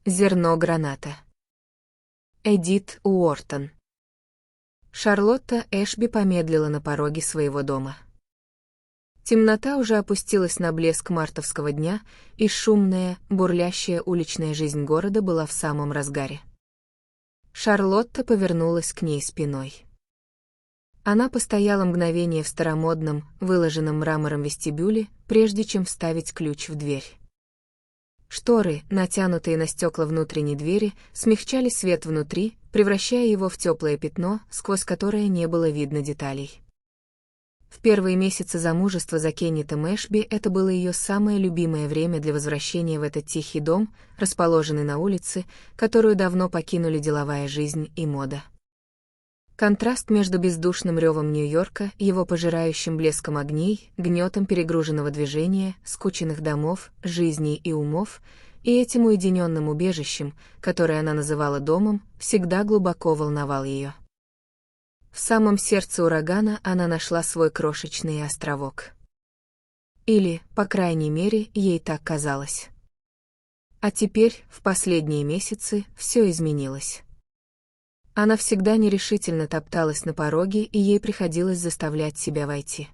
Зерно граната. Эдит Уортон. Шарлотта Эшби помедлила на пороге своего дома. Темнота уже опустилась на блеск мартовского дня, и шумная, бурлящая уличная жизнь города была в самом разгаре. Шарлотта повернулась к ней спиной. Она постояла мгновение в старомодном, выложенном мрамором вестибюле, прежде чем вставить ключ в дверь. Шторы, натянутые на стекла внутренней двери, смягчали свет внутри, превращая его в теплое пятно, сквозь которое не было видно деталей. В первые месяцы замужества за Кеннетом Эшби это было ее самое любимое время для возвращения в этот тихий дом, расположенный на улице, которую давно покинули деловая жизнь и мода. Контраст между бездушным ревом Нью-Йорка, его пожирающим блеском огней, гнетом перегруженного движения, скученных домов, жизней и умов, и этим уединенным убежищем, которое она называла домом, всегда глубоко волновал ее. В самом сердце урагана она нашла свой крошечный островок. Или, по крайней мере, ей так казалось. А теперь, в последние месяцы, все изменилось. Она всегда нерешительно топталась на пороге, и ей приходилось заставлять себя войти.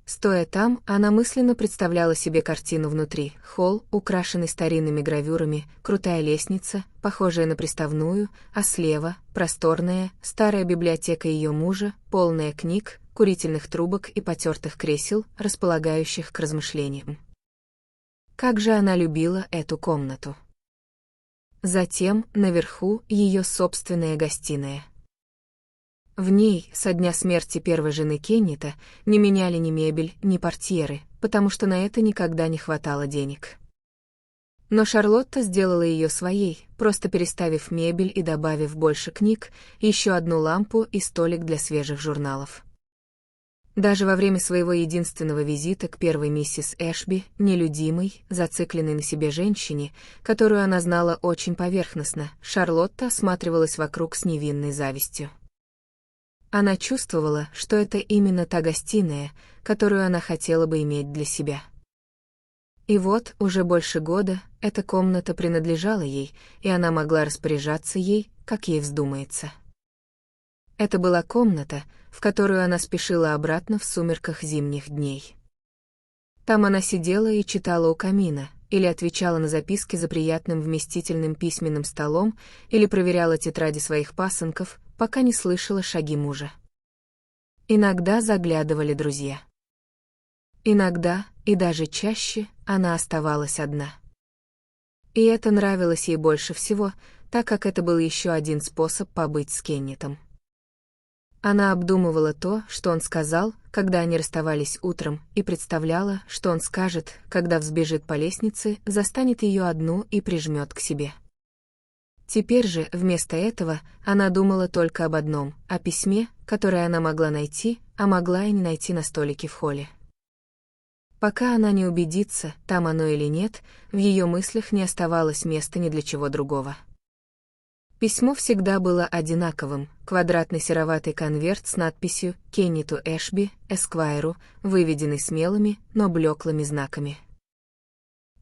Стоя там, она мысленно представляла себе картину внутри: холл, украшенный старинными гравюрами, крутая лестница, похожая на приставную, а слева — просторная, старая библиотека ее мужа, полная книг, курительных трубок и потертых кресел, располагающих к размышлениям. Как же она любила эту комнату! Затем, наверху, ее собственная гостиная. В ней, со дня смерти первой жены Кеннета, не меняли ни мебель, ни портьеры, потому что на это никогда не хватало денег. Но Шарлотта сделала ее своей, просто переставив мебель и добавив больше книг, еще одну лампу и столик для свежих журналов. Даже во время своего единственного визита к первой миссис Эшби, нелюдимой, зацикленной на себе женщине, которую она знала очень поверхностно, Шарлотта осматривалась вокруг с невинной завистью. Она чувствовала, что это именно та гостиная, которую она хотела бы иметь для себя. И вот, уже больше года, эта комната принадлежала ей, и она могла распоряжаться ей, как ей вздумается. Это была комната, в которую она спешила обратно в сумерках зимних дней. Там она сидела и читала у камина, или отвечала на записки за приятным вместительным письменным столом, или проверяла тетради своих пасынков, пока не слышала шаги мужа. Иногда заглядывали друзья. Иногда, и даже чаще, она оставалась одна. И это нравилось ей больше всего, так как это был еще один способ побыть с Кеннетом. Она обдумывала то, что он сказал, когда они расставались утром, и представляла, что он скажет, когда взбежит по лестнице, застанет ее одну и прижмет к себе. Теперь же, вместо этого, она думала только об одном — о письме, которое она могла найти, а могла и не найти на столике в холле. Пока она не убедится, там оно или нет, в ее мыслях не оставалось места ни для чего другого. Письмо всегда было одинаковым: квадратный сероватый конверт с надписью «Кеннету Эшби, Эсквайру», выведенный смелыми, но блеклыми знаками.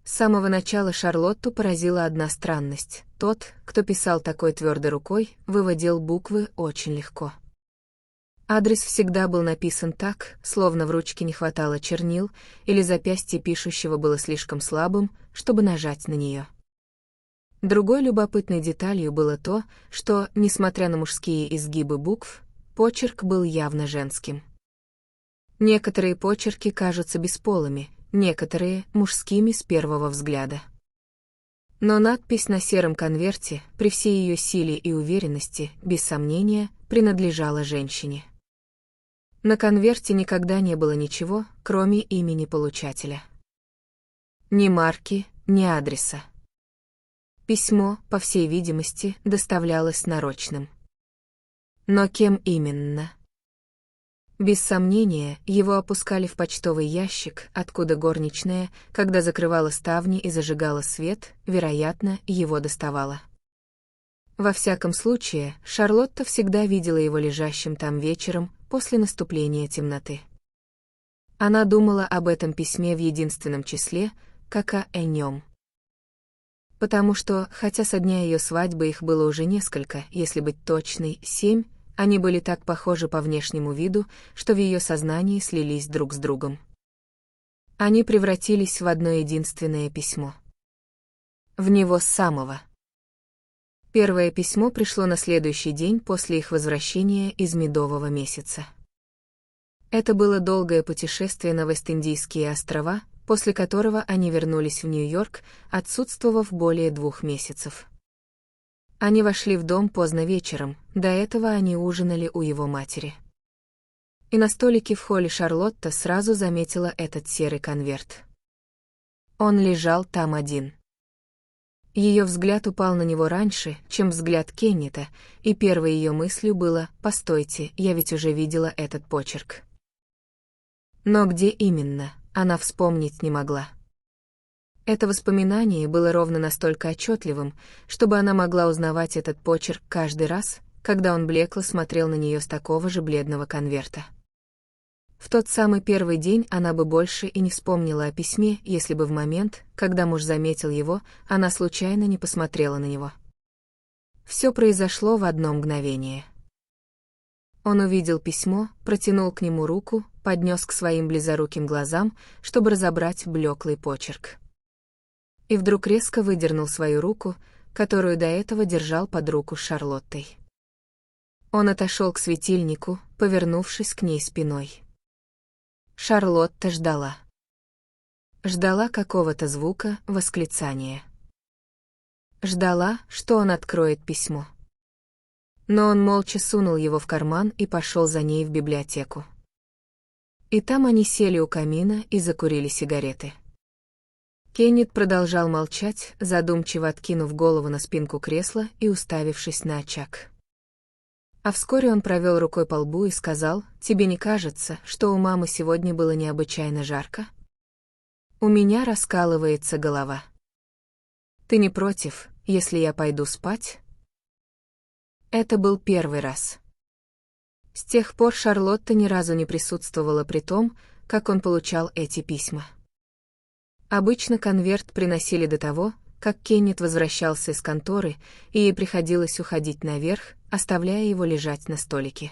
С самого начала Шарлотту поразила одна странность: тот, кто писал такой твердой рукой, выводил буквы очень легко. Адрес всегда был написан так, словно в ручке не хватало чернил, или запястье пишущего было слишком слабым, чтобы нажать на нее. Другой любопытной деталью было то, что, несмотря на мужские изгибы букв, почерк был явно женским. Некоторые почерки кажутся бесполыми, некоторые — мужскими с первого взгляда. Но надпись на сером конверте, при всей ее силе и уверенности, без сомнения, принадлежала женщине. На конверте никогда не было ничего, кроме имени получателя. Ни марки, ни адреса. Письмо, по всей видимости, доставлялось нарочным. Но кем именно? Без сомнения, его опускали в почтовый ящик, откуда горничная, когда закрывала ставни и зажигала свет, вероятно, его доставала. Во всяком случае, Шарлотта всегда видела его лежащим там вечером, после наступления темноты. Она думала об этом письме в единственном числе, как о нем. Потому что, хотя со дня ее свадьбы их было уже несколько, если быть точной, 7, они были так похожи по внешнему виду, что в ее сознании слились друг с другом. Они превратились в одно единственное письмо. В него с самого. Первое письмо пришло на следующий день после их возвращения из Медового месяца. Это было долгое путешествие на Вест-Индийские острова, после которого они вернулись в Нью-Йорк, отсутствовав более 2 месяцев. Они вошли в дом поздно вечером, до этого они ужинали у его матери. И на столике в холле Шарлотта сразу заметила этот серый конверт. Он лежал там один. Ее взгляд упал на него раньше, чем взгляд Кеннета, и первой ее мыслью было: «Постойте, я ведь уже видела этот почерк». Но где именно, она вспомнить не могла. Это воспоминание было ровно настолько отчетливым, чтобы она могла узнавать этот почерк каждый раз, когда он блекло смотрел на нее с такого же бледного конверта. В тот самый первый день она бы больше и не вспомнила о письме, если бы в момент, когда муж заметил его, она случайно не посмотрела на него. Все произошло в одно мгновение. Он увидел письмо, протянул к нему руку, поднес к своим близоруким глазам, чтобы разобрать блеклый почерк. И вдруг резко выдернул свою руку, которую до этого держал под руку с Шарлоттой. Он отошел к светильнику, повернувшись к ней спиной. Шарлотта ждала. Ждала какого-то звука, восклицания. Ждала, что он откроет письмо. Но он молча сунул его в карман и пошел за ней в библиотеку. И там они сели у камина и закурили сигареты. Кеннет продолжал молчать, задумчиво откинув голову на спинку кресла и уставившись на очаг. А вскоре он провел рукой по лбу и сказал: «Тебе не кажется, что у мамы сегодня было необычайно жарко? У меня раскалывается голова. Ты не против, если я пойду спать?» Это был первый раз. С тех пор Шарлотта ни разу не присутствовала при том, как он получал эти письма. Обычно конверт приносили до того, как Кеннет возвращался из конторы, и ей приходилось уходить наверх, оставляя его лежать на столике.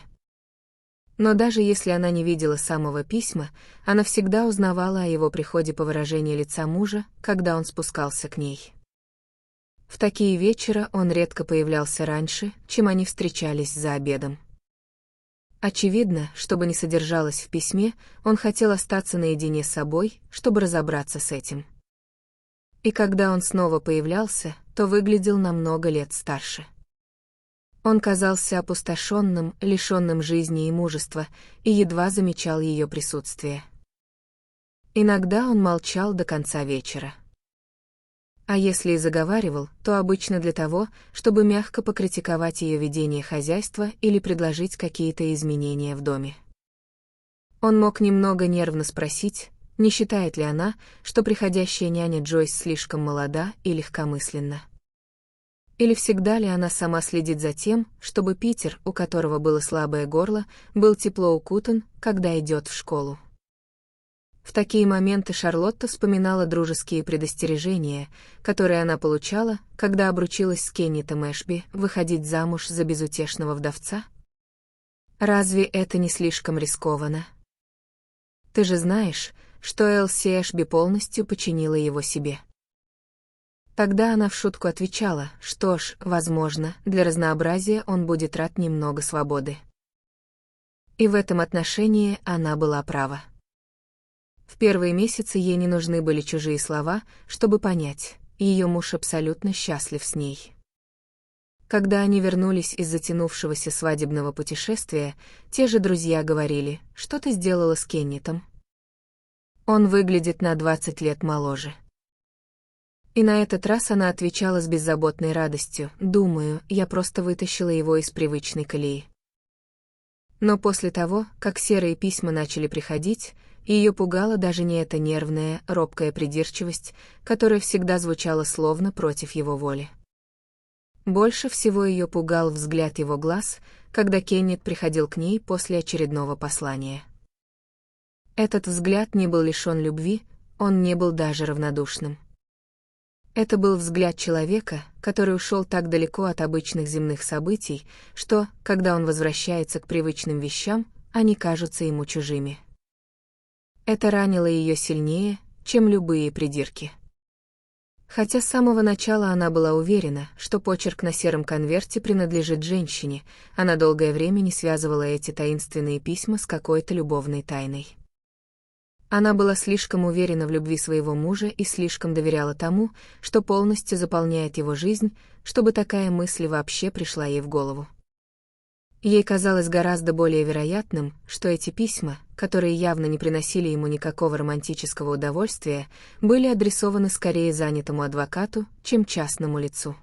Но даже если она не видела самого письма, она всегда узнавала о его приходе по выражению лица мужа, когда он спускался к ней. В такие вечера он редко появлялся раньше, чем они встречались за обедом. Очевидно, что бы ни содержалось в письме, он хотел остаться наедине с собой, чтобы разобраться с этим. И когда он снова появлялся, то выглядел на много лет старше. Он казался опустошенным, лишенным жизни и мужества, и едва замечал ее присутствие. Иногда он молчал до конца вечера. А если и заговаривал, то обычно для того, чтобы мягко покритиковать ее ведение хозяйства или предложить какие-то изменения в доме. Он мог немного нервно спросить, не считает ли она, что приходящая няня Джойс слишком молода и легкомысленна. Или всегда ли она сама следит за тем, чтобы Питер, у которого было слабое горло, был тепло укутан, когда идет в школу. В такие моменты Шарлотта вспоминала дружеские предостережения, которые она получала, когда обручилась с Кеннетом Эшби, выходить замуж за безутешного вдовца. Разве это не слишком рискованно? Ты же знаешь, что Элси Эшби полностью подчинила его себе. Тогда она в шутку отвечала: что ж, возможно, для разнообразия он будет рад немного свободы. И в этом отношении она была права. В первые месяцы ей не нужны были чужие слова, чтобы понять, ее муж абсолютно счастлив с ней. Когда они вернулись из затянувшегося свадебного путешествия, те же друзья говорили: «Что ты сделала с Кеннетом? Он выглядит на 20 лет моложе». И на этот раз она отвечала с беззаботной радостью: «Думаю, я просто вытащила его из привычной колеи». Но после того, как серые письма начали приходить, ее пугала даже не эта нервная, робкая придирчивость, которая всегда звучала словно против его воли. Больше всего ее пугал взгляд его глаз, когда Кеннет приходил к ней после очередного послания. Этот взгляд не был лишен любви, он не был даже равнодушным. Это был взгляд человека, который ушел так далеко от обычных земных событий, что, когда он возвращается к привычным вещам, они кажутся ему чужими. Это ранило ее сильнее, чем любые придирки. Хотя с самого начала она была уверена, что почерк на сером конверте принадлежит женщине, она долгое время не связывала эти таинственные письма с какой-то любовной тайной. Она была слишком уверена в любви своего мужа и слишком доверяла тому, что полностью заполняет его жизнь, чтобы такая мысль вообще пришла ей в голову. Ей казалось гораздо более вероятным, что эти письма, которые явно не приносили ему никакого романтического удовольствия, были адресованы скорее занятому адвокату, чем частному лицу.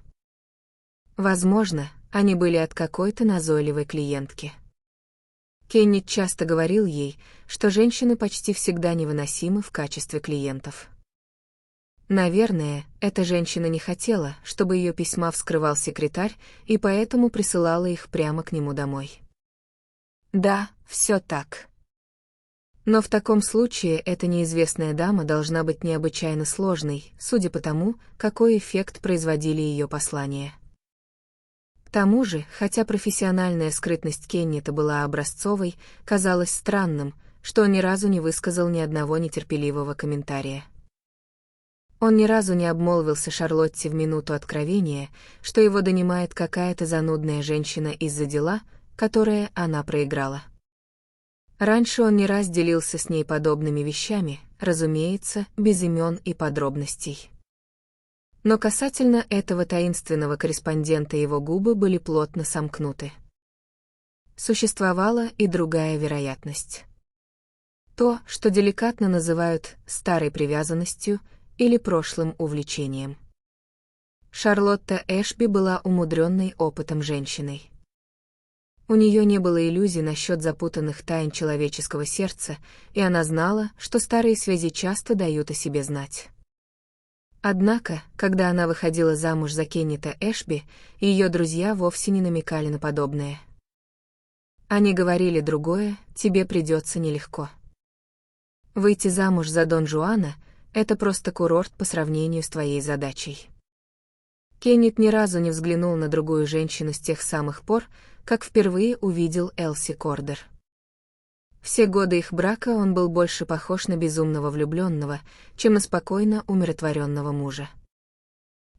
Возможно, они были от какой-то назойливой клиентки. Кеннет часто говорил ей, что женщины почти всегда невыносимы в качестве клиентов. Наверное, эта женщина не хотела, чтобы ее письма вскрывал секретарь, и поэтому присылала их прямо к нему домой. Да, все так. Но в таком случае эта неизвестная дама должна быть необычайно сложной, судя по тому, какой эффект производили ее послания. К тому же, хотя профессиональная скрытность Кеннета была образцовой, казалось странным, что он ни разу не высказал ни одного нетерпеливого комментария. Он ни разу не обмолвился Шарлотте в минуту откровения, что его донимает какая-то занудная женщина из-за дела, которое она проиграла. Раньше он не раз делился с ней подобными вещами, разумеется, без имен и подробностей. Но касательно этого таинственного корреспондента его губы были плотно сомкнуты. Существовала и другая вероятность. То, что деликатно называют «старой привязанностью», или прошлым увлечением. Шарлотта Эшби была умудренной опытом женщиной. У нее не было иллюзий насчет запутанных тайн человеческого сердца, и она знала, что старые связи часто дают о себе знать. Однако, когда она выходила замуж за Кеннета Эшби, ее друзья вовсе не намекали на подобное. Они говорили другое: тебе придется нелегко. Выйти замуж за Дон Жуана — это просто курорт по сравнению с твоей задачей. Кеннет ни разу не взглянул на другую женщину с тех самых пор, как впервые увидел Элси Кордер. Все годы их брака он был больше похож на безумного влюбленного, чем на спокойно умиротворенного мужа.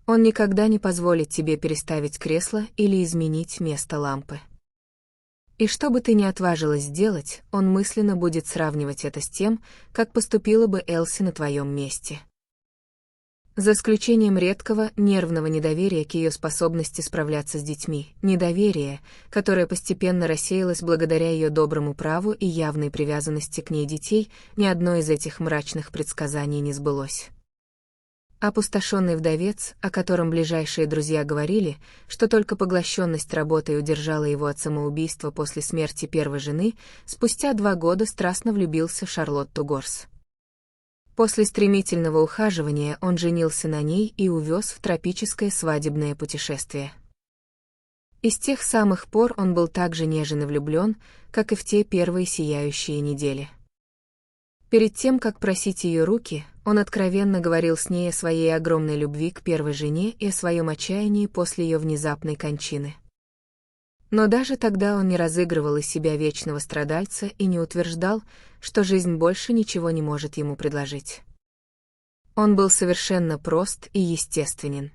Он никогда не позволит тебе переставить кресло или изменить место лампы. И что бы ты ни отважилась сделать, он мысленно будет сравнивать это с тем, как поступила бы Элси на твоем месте. За исключением редкого, нервного недоверия к ее способности справляться с детьми, недоверие, которое постепенно рассеялось благодаря ее доброму праву и явной привязанности к ней детей, ни одно из этих мрачных предсказаний не сбылось. Опустошенный вдовец, о котором ближайшие друзья говорили, что только поглощенность работой удержала его от самоубийства после смерти первой жены, спустя 2 года страстно влюбился в Шарлотту Горс. После стремительного ухаживания он женился на ней и увез в тропическое свадебное путешествие. И с тех самых пор он был так же нежен и влюблен, как и в те первые сияющие недели. Перед тем, как просить ее руки, он откровенно говорил с ней о своей огромной любви к первой жене и о своем отчаянии после ее внезапной кончины. Но даже тогда он не разыгрывал из себя вечного страдальца и не утверждал, что жизнь больше ничего не может ему предложить. Он был совершенно прост и естественен.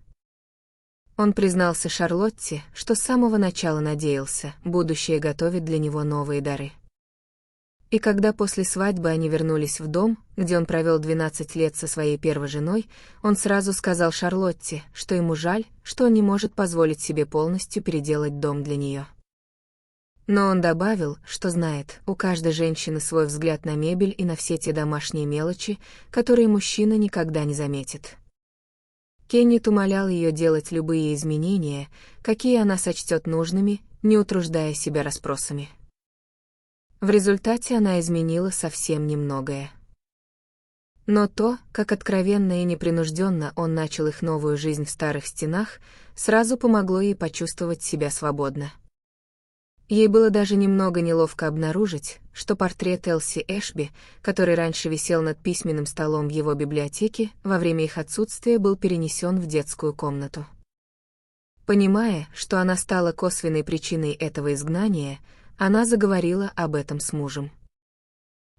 Он признался Шарлотте, что с самого начала надеялся, будущее готовит для него новые дары. И когда после свадьбы они вернулись в дом, где он провел 12 лет со своей первой женой, он сразу сказал Шарлотте, что ему жаль, что он не может позволить себе полностью переделать дом для нее. Но он добавил, что знает, у каждой женщины свой взгляд на мебель и на все те домашние мелочи, которые мужчина никогда не заметит. Кеннет умолял ее делать любые изменения, какие она сочтет нужными, не утруждая себя расспросами. В результате она изменила совсем немногое. Но то, как откровенно и непринужденно он начал их новую жизнь в старых стенах, сразу помогло ей почувствовать себя свободно. Ей было даже немного неловко обнаружить, что портрет Элси Эшби, который раньше висел над письменным столом в его библиотеке, во время их отсутствия был перенесен в детскую комнату. Понимая, что она стала косвенной причиной этого изгнания, она заговорила об этом с мужем.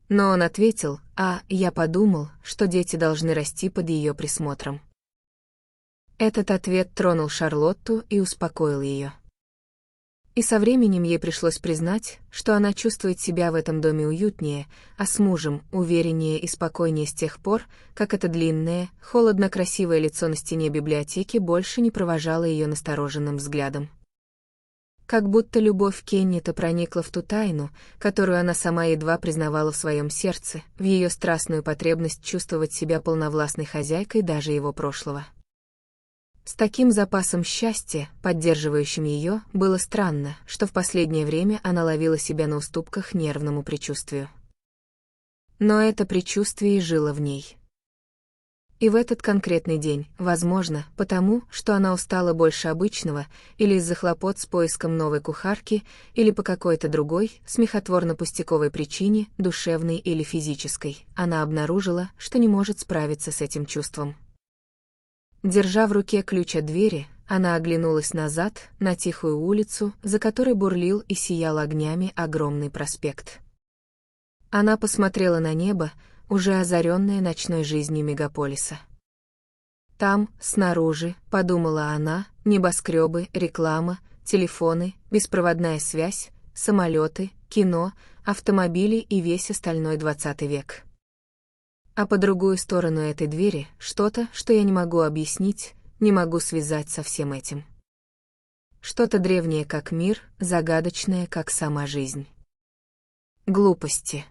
Но он ответил: я подумал, что дети должны расти под ее присмотром. Этот ответ тронул Шарлотту и успокоил ее. И со временем ей пришлось признать, что она чувствует себя в этом доме уютнее, а с мужем увереннее и спокойнее с тех пор, как это длинное, холодно-красивое лицо на стене библиотеки больше не провожало ее настороженным взглядом. Как будто любовь Кеннита проникла в ту тайну, которую она сама едва признавала в своем сердце, в ее страстную потребность чувствовать себя полновластной хозяйкой даже его прошлого. С таким запасом счастья, поддерживающим ее, было странно, что в последнее время она ловила себя на уступках нервному предчувствию. Но это предчувствие и жило в ней. И в этот конкретный день, возможно, потому, что она устала больше обычного, или из-за хлопот с поиском новой кухарки, или по какой-то другой, смехотворно-пустяковой причине, душевной или физической, она обнаружила, что не может справиться с этим чувством. Держа в руке ключ от двери, она оглянулась назад, на тихую улицу, за которой бурлил и сиял огнями огромный проспект. Она посмотрела на небо, уже озаренное ночной жизнью мегаполиса. Там, снаружи, подумала она, небоскребы, реклама, телефоны, беспроводная связь, самолеты, кино, автомобили и весь остальной 20 век. А по другую сторону этой двери что-то, что я не могу объяснить, не могу связать со всем этим. Что-то древнее, как мир, загадочное, как сама жизнь. Глупости.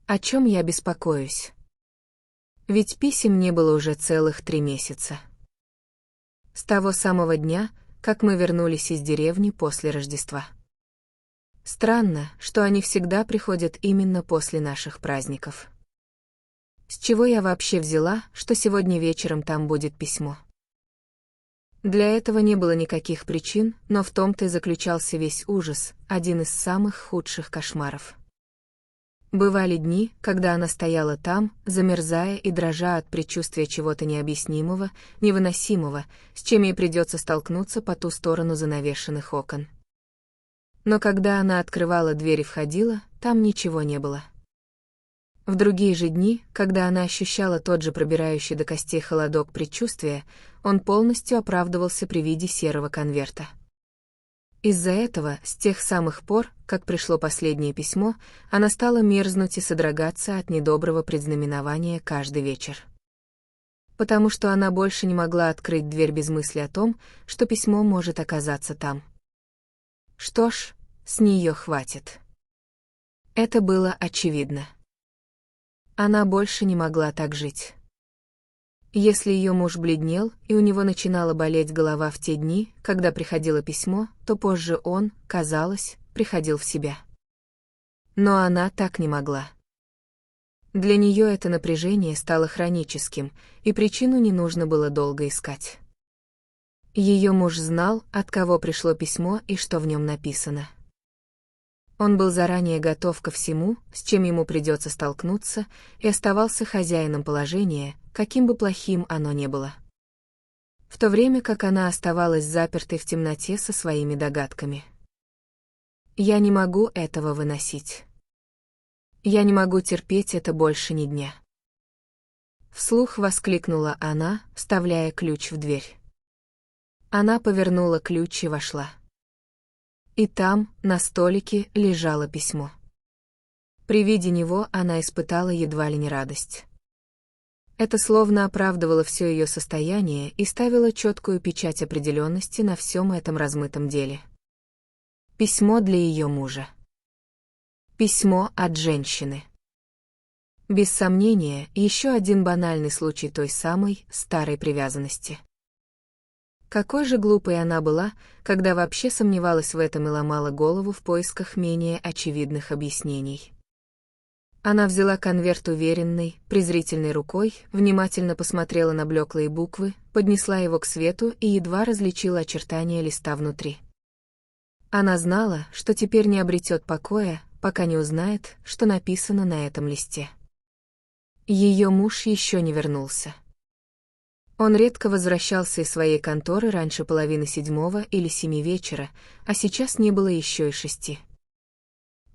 О чем я беспокоюсь? Ведь писем не было уже целых 3 месяца. С того самого дня, как мы вернулись из деревни после Рождества. Странно, что они всегда приходят именно после наших праздников. С чего я вообще взяла, что сегодня вечером там будет письмо? Для этого не было никаких причин, но в том-то и заключался весь ужас, один из самых худших кошмаров. Бывали дни, когда она стояла там, замерзая и дрожа от предчувствия чего-то необъяснимого, невыносимого, с чем ей придется столкнуться по ту сторону занавешенных окон. Но когда она открывала дверь и входила, там ничего не было. В другие же дни, когда она ощущала тот же пробирающий до костей холодок предчувствия, он полностью оправдывался при виде серого конверта. Из-за этого, с тех самых пор, как пришло последнее письмо, она стала мерзнуть и содрогаться от недоброго предзнаменования каждый вечер. Потому что она больше не могла открыть дверь без мысли о том, что письмо может оказаться там. Что ж, с нее хватит. Это было очевидно. Она больше не могла так жить. Если ее муж бледнел, и у него начинала болеть голова в те дни, когда приходило письмо, то позже он, казалось, приходил в себя. Но она так не могла. Для нее это напряжение стало хроническим, и причину не нужно было долго искать. Ее муж знал, от кого пришло письмо и что в нем написано. Он был заранее готов ко всему, с чем ему придется столкнуться, и оставался хозяином положения, каким бы плохим оно ни было. В то время как она оставалась запертой в темноте со своими догадками. «Я не могу этого выносить. Я не могу терпеть это больше ни дня». Вслух воскликнула она, вставляя ключ в дверь. Она повернула ключ и вошла. И там, на столике, лежало письмо. При виде него она испытала едва ли не радость. Это словно оправдывало все ее состояние и ставило четкую печать определенности на всем этом размытом деле. Письмо для ее мужа. Письмо от женщины. Без сомнения, еще один банальный случай той самой старой привязанности. Какой же глупой она была, когда вообще сомневалась в этом и ломала голову в поисках менее очевидных объяснений. Она взяла конверт уверенной, презрительной рукой, внимательно посмотрела на блеклые буквы, поднесла его к свету и едва различила очертания листа внутри. Она знала, что теперь не обретет покоя, пока не узнает, что написано на этом листе. Ее муж еще не вернулся. Он редко возвращался из своей конторы раньше 6:30 или 7 вечера, а сейчас не было еще и 6.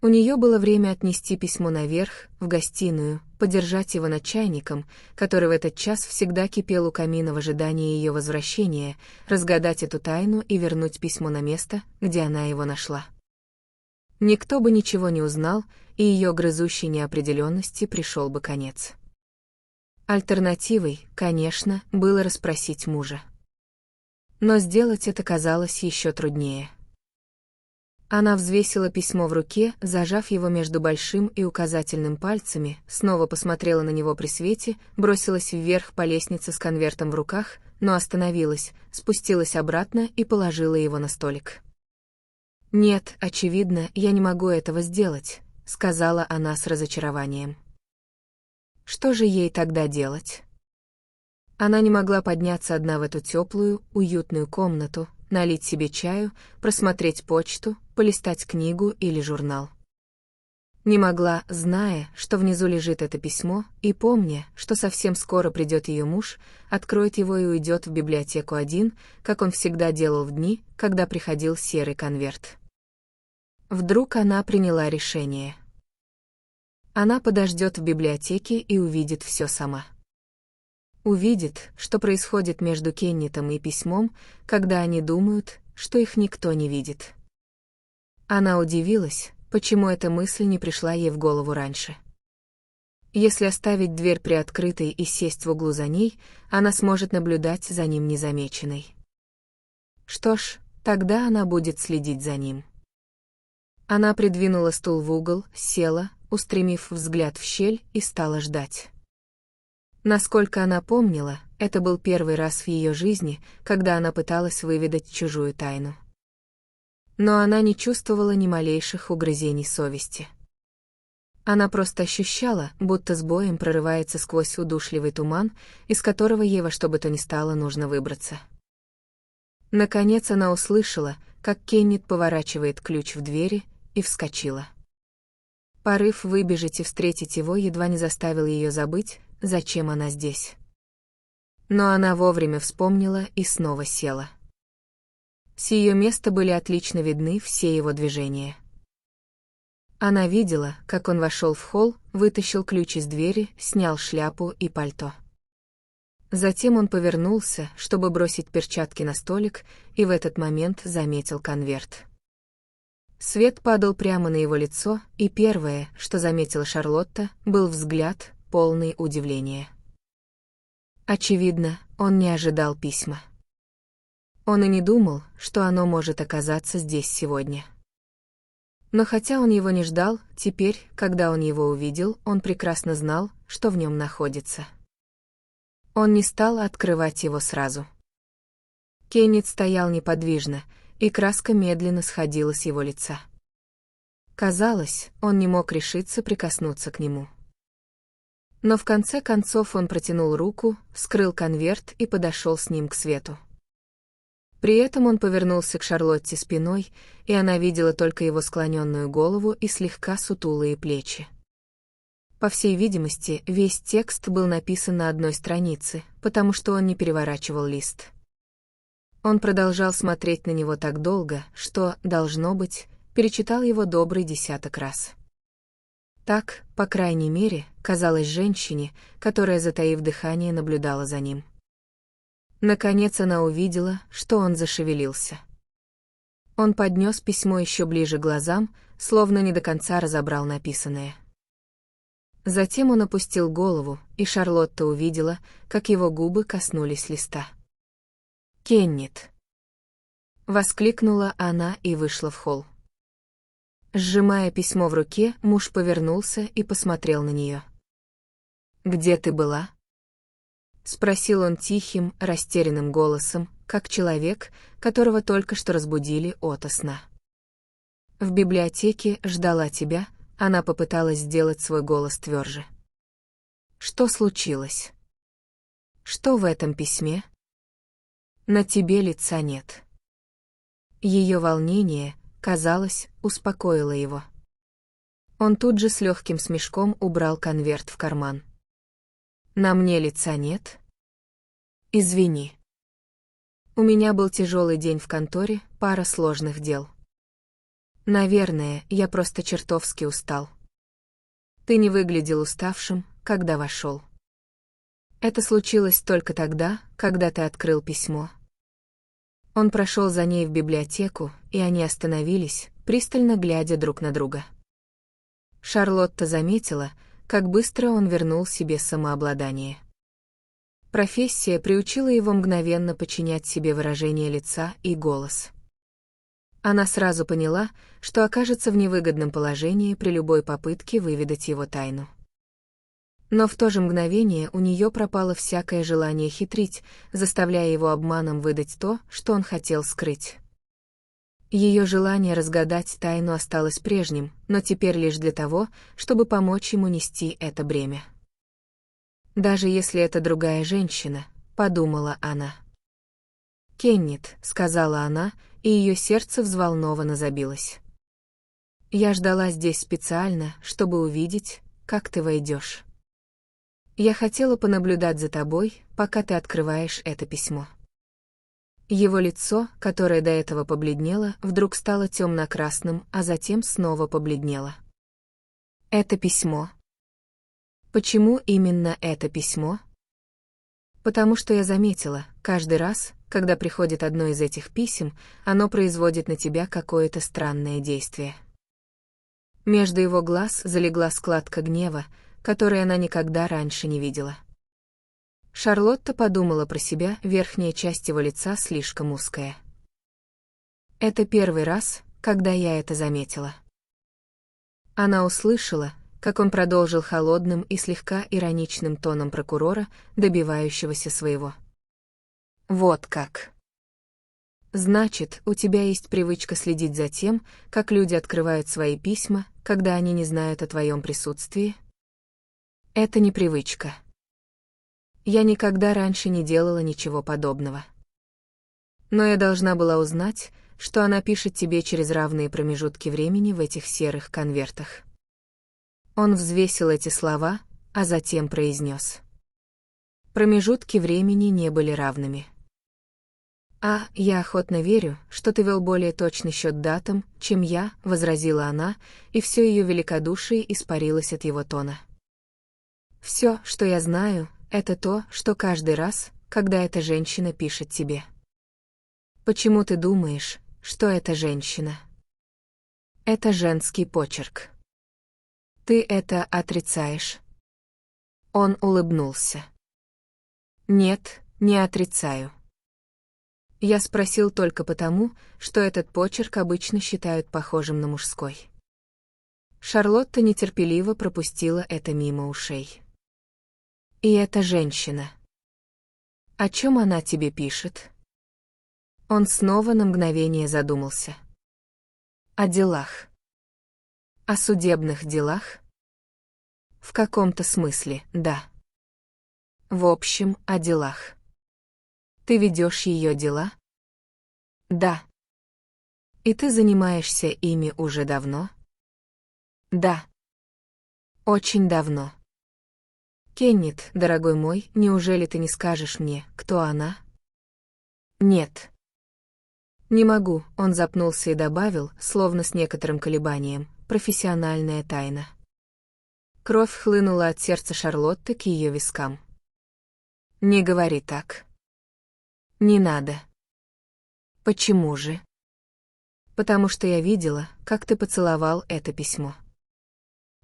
У нее было время отнести письмо наверх, в гостиную, подержать его над чайником, который в этот час всегда кипел у камина в ожидании ее возвращения, разгадать эту тайну и вернуть письмо на место, где она его нашла. Никто бы ничего не узнал, и ее грызущей неопределенности пришел бы конец. Альтернативой, конечно, было расспросить мужа. Но сделать это казалось еще труднее. Она взвесила письмо в руке, зажав его между большим и указательным пальцами, снова посмотрела на него при свете, бросилась вверх по лестнице с конвертом в руках, но остановилась, спустилась обратно и положила его на столик. «Нет, очевидно, я не могу этого сделать», — сказала она с разочарованием. Что же ей тогда делать? Она не могла подняться одна в эту теплую, уютную комнату, налить себе чаю, просмотреть почту, полистать книгу или журнал. Не могла, зная, что внизу лежит это письмо, и помня, что совсем скоро придет ее муж, откроет его и уйдет в библиотеку один, как он всегда делал в дни, когда приходил серый конверт. Вдруг она приняла решение. Она подождет в библиотеке и увидит все сама. Увидит, что происходит между Кеннетом и письмом, когда они думают, что их никто не видит. Она удивилась, почему эта мысль не пришла ей в голову раньше. Если оставить дверь приоткрытой и сесть в углу за ней, она сможет наблюдать за ним незамеченной. Что ж, тогда она будет следить за ним. Она придвинула стул в угол, села, устремив взгляд в щель, и стала ждать. Насколько она помнила, это был первый раз в ее жизни, когда она пыталась выведать чужую тайну. Но она не чувствовала ни малейших угрызений совести. Она просто ощущала, будто с боем прорывается сквозь удушливый туман, из которого ей во что бы то ни стало нужно выбраться. Наконец она услышала, как Кеннет поворачивает ключ в двери, и вскочила. Порыв выбежать и встретить его едва не заставил ее забыть, зачем она здесь. Но она вовремя вспомнила и снова села. С ее места были отлично видны все его движения. Она видела, как он вошел в холл, вытащил ключ из двери, снял шляпу и пальто. Затем он повернулся, чтобы бросить перчатки на столик, и в этот момент заметил конверт. Свет падал прямо на его лицо, и первое, что заметила Шарлотта, был взгляд, полный удивления. Очевидно, он не ожидал письма. Он и не думал, что оно может оказаться здесь сегодня. Но хотя он его не ждал, теперь, когда он его увидел, он прекрасно знал, что в нем находится. Он не стал открывать его сразу. Кеннет стоял неподвижно, и краска медленно сходила с его лица. Казалось, он не мог решиться прикоснуться к нему. Но в конце концов он протянул руку, вскрыл конверт и подошел с ним к свету. При этом он повернулся к Шарлотте спиной, и она видела только его склоненную голову и слегка сутулые плечи. По всей видимости, весь текст был написан на одной странице, потому что он не переворачивал лист. Он продолжал смотреть на него так долго, что, должно быть, перечитал его добрый 10 раз. Так, по крайней мере, казалось женщине, которая, затаив дыхание, наблюдала за ним. Наконец она увидела, что он зашевелился. Он поднес письмо еще ближе к глазам, словно не до конца разобрал написанное. Затем он опустил голову, и Шарлотта увидела, как его губы коснулись листа. «Кеннет!» — воскликнула она и вышла в холл. Сжимая письмо в руке, муж повернулся и посмотрел на нее. «Где ты была?» — спросил он тихим, растерянным голосом, как человек, которого только что разбудили ото сна. «В библиотеке ждала тебя», — она попыталась сделать свой голос тверже. «Что случилось? Что в этом письме? На тебе лица нет». Ее волнение, казалось, успокоило его. Он тут же с легким смешком убрал конверт в карман. «На мне лица нет?» «Извини. У меня был тяжелый день в конторе, пара сложных дел. Наверное, я просто чертовски устал. Ты не выглядел уставшим, когда вошел. Это случилось только тогда, когда ты открыл письмо». Он прошел за ней в библиотеку, и они остановились, пристально глядя друг на друга. Шарлотта заметила, как быстро он вернул себе самообладание. Профессия приучила его мгновенно подчинять себе выражение лица и голос. Она сразу поняла, что окажется в невыгодном положении при любой попытке выведать его тайну. Но в то же мгновение у нее пропало всякое желание хитрить, заставляя его обманом выдать то, что он хотел скрыть. Ее желание разгадать тайну осталось прежним, но теперь лишь для того, чтобы помочь ему нести это бремя. «Даже если это другая женщина», — подумала она. «Кеннет», — сказала она, и ее сердце взволнованно забилось. «Я ждала здесь специально, чтобы увидеть, как ты войдешь. Я хотела понаблюдать за тобой, пока ты открываешь это письмо». Его лицо, которое до этого побледнело, вдруг стало темно-красным, а затем снова побледнело. «Это письмо». «Почему именно это письмо?» «Потому что я заметила, каждый раз, когда приходит одно из этих писем, оно производит на тебя какое-то странное действие». Между его глаз залегла складка гнева, которой она никогда раньше не видела. Шарлотта подумала про себя, верхняя часть его лица слишком узкая. «Это первый раз, когда я это заметила». Она услышала, как он продолжил холодным и слегка ироничным тоном прокурора, добивающегося своего. «Вот как. Значит, у тебя есть привычка следить за тем, как люди открывают свои письма, когда они не знают о твоем присутствии?» «Это не привычка. Я никогда раньше не делала ничего подобного. Но я должна была узнать, что она пишет тебе через равные промежутки времени в этих серых конвертах». Он взвесил эти слова, а затем произнес. Промежутки времени не были равными. Я охотно верю, что ты вел более точный счет датам, чем я», — возразила она, и все ее великодушие испарилось от его тона. «Все, что я знаю, это то, что каждый раз, когда эта женщина пишет тебе». «Почему ты думаешь, что это женщина?» «Это женский почерк». «Ты это отрицаешь?» Он улыбнулся. «Нет, не отрицаю. Я спросил только потому, что этот почерк обычно считают похожим на мужской». Шарлотта нетерпеливо пропустила это мимо ушей. «И эта женщина. О чем она тебе пишет?» Он снова на мгновение задумался. «О делах». «О судебных делах?» «В каком-то смысле, да. В общем, о делах». «Ты ведешь ее дела?» «Да». «И ты занимаешься ими уже давно?» «Да». «Очень давно». «Кеннет, дорогой мой, неужели ты не скажешь мне, кто она?» «Нет». «Не могу», — он запнулся и добавил, словно с некоторым колебанием, «профессиональная тайна». Кровь хлынула от сердца Шарлотты к ее вискам. «Не говори так». «Не надо». «Почему же?» «Потому что я видела, как ты поцеловал это письмо».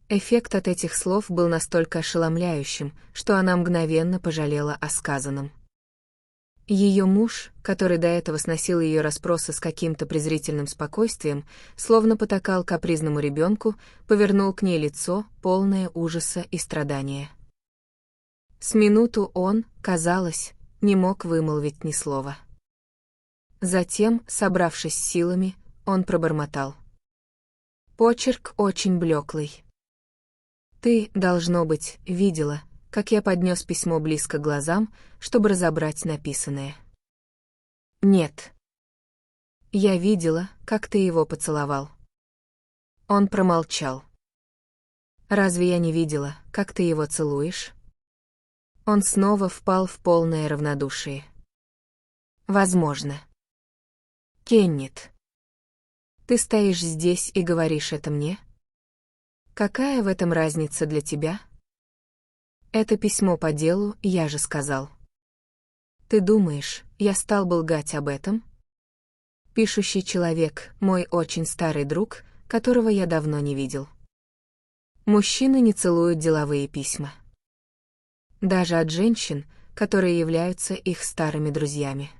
Эффект от этих слов был настолько ошеломляющим, что она мгновенно пожалела о сказанном. Ее муж, который до этого сносил ее расспросы с каким-то презрительным спокойствием, словно потакал капризному ребенку, повернул к ней лицо, полное ужаса и страдания. С минуту он, казалось, не мог вымолвить ни слова. Затем, собравшись с силами, он пробормотал. «Почерк очень блеклый. Ты, должно быть, видела, как я поднес письмо близко к глазам, чтобы разобрать написанное». «Нет». «Я видела, как ты его поцеловал». Он промолчал. Разве я не видела, как ты его целуешь? Он снова впал в полное равнодушие. Возможно. Кеннет. Ты стоишь здесь и говоришь это мне? Какая в этом разница для тебя? Это письмо по делу, я же сказал. Ты думаешь, я стал бы лгать об этом? Пишущий человек, мой очень старый друг, которого я давно не видел. Мужчины не целуют деловые письма. Даже от женщин, которые являются их старыми друзьями.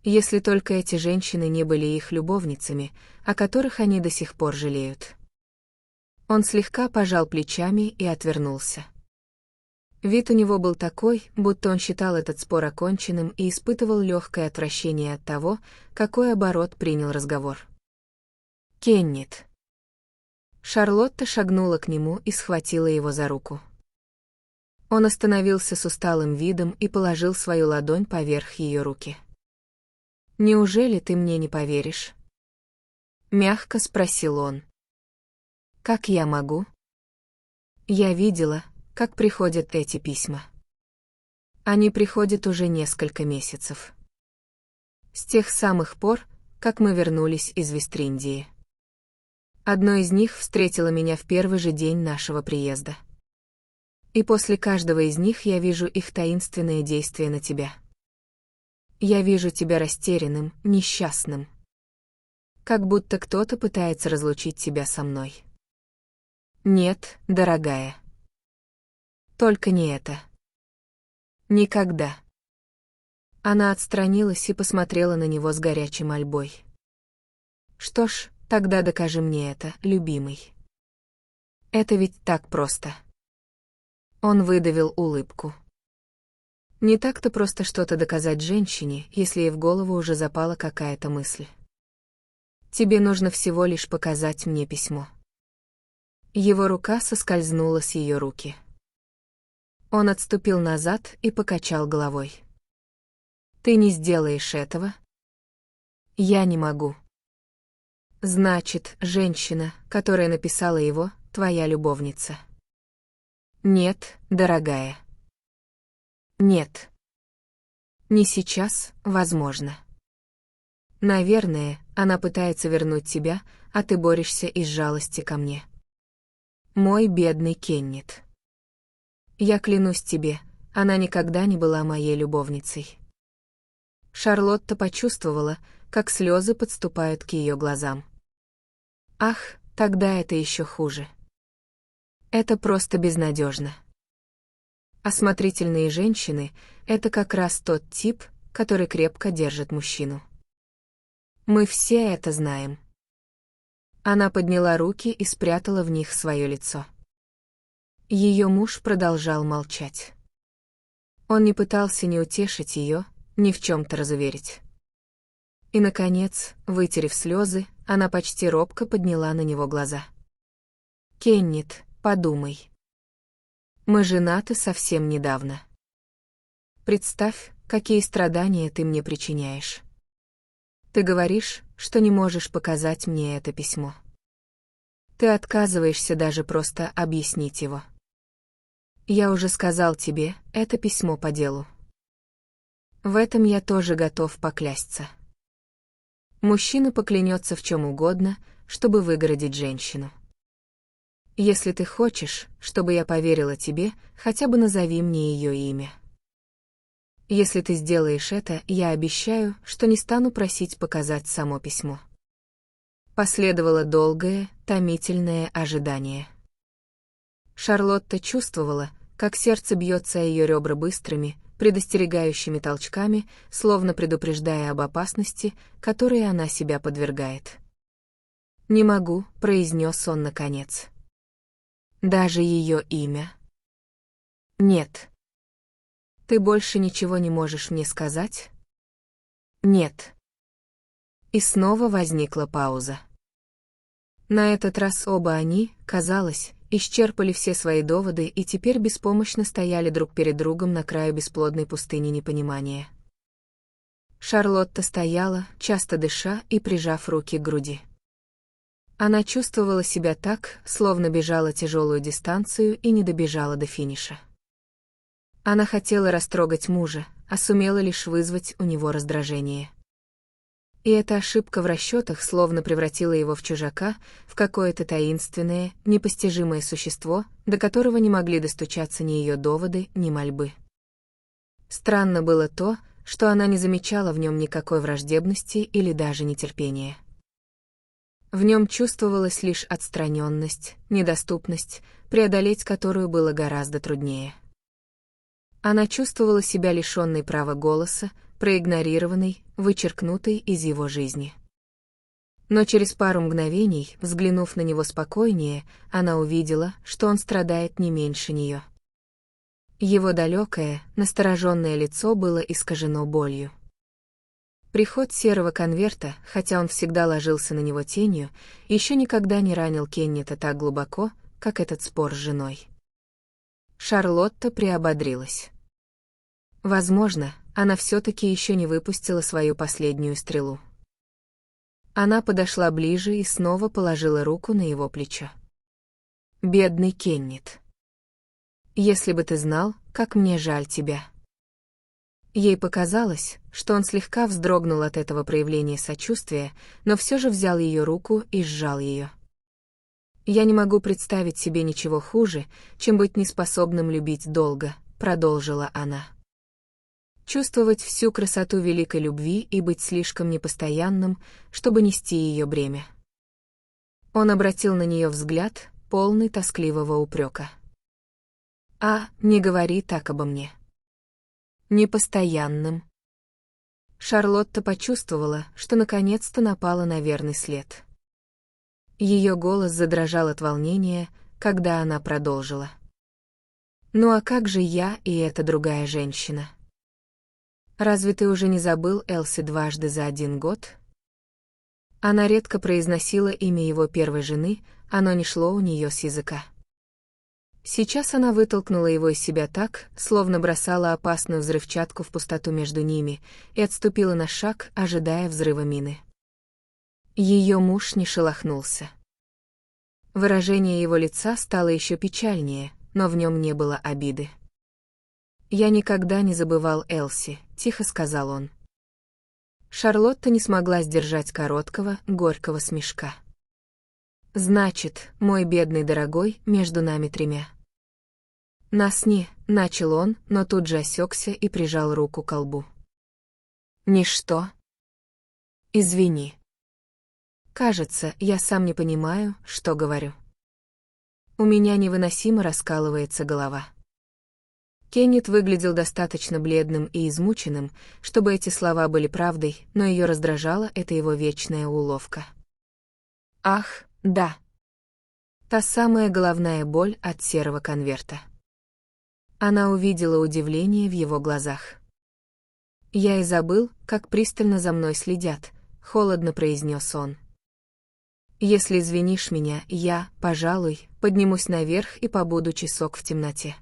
Если только эти женщины не были их любовницами, о которых они до сих пор жалеют. Он слегка пожал плечами и отвернулся. Вид у него был такой, будто он считал этот спор оконченным и испытывал легкое отвращение от того, какой оборот принял разговор. Кеннет. Шарлотта шагнула к нему и схватила его за руку. Он остановился с усталым видом и положил свою ладонь поверх ее руки. «Неужели ты мне не поверишь?» Мягко спросил он. «Как я могу?» Я видела, как приходят эти письма. Они приходят уже несколько месяцев. С тех самых пор, как мы вернулись из Вестриндии. Одно из них встретило меня в первый же день нашего приезда. И после каждого из них я вижу их таинственное действие на тебя. Я вижу тебя растерянным, несчастным. Как будто кто-то пытается разлучить тебя со мной. Нет, дорогая. Только не это. Никогда. Она отстранилась и посмотрела на него с горячей мольбой. Что ж, тогда докажи мне это, любимый. Это ведь так просто. Он выдавил улыбку. Не так-то просто что-то доказать женщине, если ей в голову уже запала какая-то мысль. Тебе нужно всего лишь показать мне письмо. Его рука соскользнула с ее руки. Он отступил назад и покачал головой. Ты не сделаешь этого? Я не могу. Значит, женщина, которая написала его, твоя любовница. Нет, дорогая. Нет. Не сейчас, возможно. Наверное, она пытается вернуть тебя, а ты борешься из жалости ко мне. Мой бедный Кеннет. Я клянусь тебе, она никогда не была моей любовницей. Шарлотта почувствовала, как слезы подступают к ее глазам. Ах, тогда это еще хуже. Это просто безнадежно. Осмотрительные женщины — это как раз тот тип, который крепко держит мужчину. Мы все это знаем. Она подняла руки и спрятала в них свое лицо. Ее муж продолжал молчать. Он не пытался ни утешить ее, ни в чем-то разуверить. И, наконец, вытерев слезы, она почти робко подняла на него глаза. «Кеннет, подумай. Мы женаты совсем недавно. Представь, какие страдания ты мне причиняешь. Ты говоришь, что не можешь показать мне это письмо. Ты отказываешься даже просто объяснить его. Я уже сказал тебе, это письмо по делу. В этом я тоже готов поклясться. Мужчина поклянется в чем угодно, чтобы выгородить женщину. Если ты хочешь, чтобы я поверила тебе, хотя бы назови мне ее имя. Если ты сделаешь это, я обещаю, что не стану просить показать само письмо. Последовало долгое, томительное ожидание. Шарлотта чувствовала, как сердце бьется о ее ребра быстрыми, предостерегающими толчками, словно предупреждая об опасности, которой она себя подвергает. «Не могу», — произнес он наконец. «Даже ее имя?» «Нет». «Ты больше ничего не можешь мне сказать?» «Нет». И снова возникла пауза. На этот раз оба они, казалось, исчерпали все свои доводы и теперь беспомощно стояли друг перед другом на краю бесплодной пустыни непонимания. Шарлотта стояла, часто дыша и прижав руки к груди. Она чувствовала себя так, словно бежала тяжелую дистанцию и не добежала до финиша. Она хотела растрогать мужа, а сумела лишь вызвать у него раздражение. И эта ошибка в расчетах словно превратила его в чужака, в какое-то таинственное, непостижимое существо, до которого не могли достучаться ни ее доводы, ни мольбы. Странно было то, что она не замечала в нем никакой враждебности или даже нетерпения. В нем чувствовалась лишь отстраненность, недоступность, преодолеть которую было гораздо труднее. Она чувствовала себя лишенной права голоса, проигнорированной, вычеркнутой из его жизни. Но через пару мгновений, взглянув на него спокойнее, она увидела, что он страдает не меньше нее. Его далекое, настороженное лицо было искажено болью. Приход серого конверта, хотя он всегда ложился на него тенью, еще никогда не ранил Кеннета так глубоко, как этот спор с женой. Шарлотта приободрилась. Возможно, она все-таки еще не выпустила свою последнюю стрелу. Она подошла ближе и снова положила руку на его плечо. «Бедный Кеннет. Если бы ты знал, как мне жаль тебя». Ей показалось, что он слегка вздрогнул от этого проявления сочувствия, но все же взял ее руку и сжал ее. «Я не могу представить себе ничего хуже, чем быть неспособным любить долго», — продолжила она. «Чувствовать всю красоту великой любви и быть слишком непостоянным, чтобы нести ее бремя». Он обратил на нее взгляд, полный тоскливого упрека. Не говори так обо мне». Непостоянным. Шарлотта почувствовала, что наконец-то напала на верный след. Ее голос задрожал от волнения, когда она продолжила. «Ну а как же я и эта другая женщина? Разве ты уже не забыл Элси дважды за 1 год?» Она редко произносила имя его первой жены, оно не шло у нее с языка. Сейчас она вытолкнула его из себя так, словно бросала опасную взрывчатку в пустоту между ними, и отступила на шаг, ожидая взрыва мины. Ее муж не шелохнулся. Выражение его лица стало еще печальнее, но в нем не было обиды. «Я никогда не забывал Элси», — тихо сказал он. Шарлотта не смогла сдержать короткого, горького смешка. «Значит, мой бедный дорогой, между нами 3. Нас не», — начал он, но тут же осекся и прижал руку к колбу. «Ничто. Извини. Кажется, я сам не понимаю, что говорю. У меня невыносимо раскалывается голова». Кеннет выглядел достаточно бледным и измученным, чтобы эти слова были правдой, но ее раздражала эта его вечная уловка. «Ах, да. Та самая головная боль от серого конверта». Она увидела удивление в его глазах. «Я и забыл, как пристально за мной следят», — холодно произнес он. «Если извинишь меня, я, пожалуй, поднимусь наверх и побуду часок в темноте.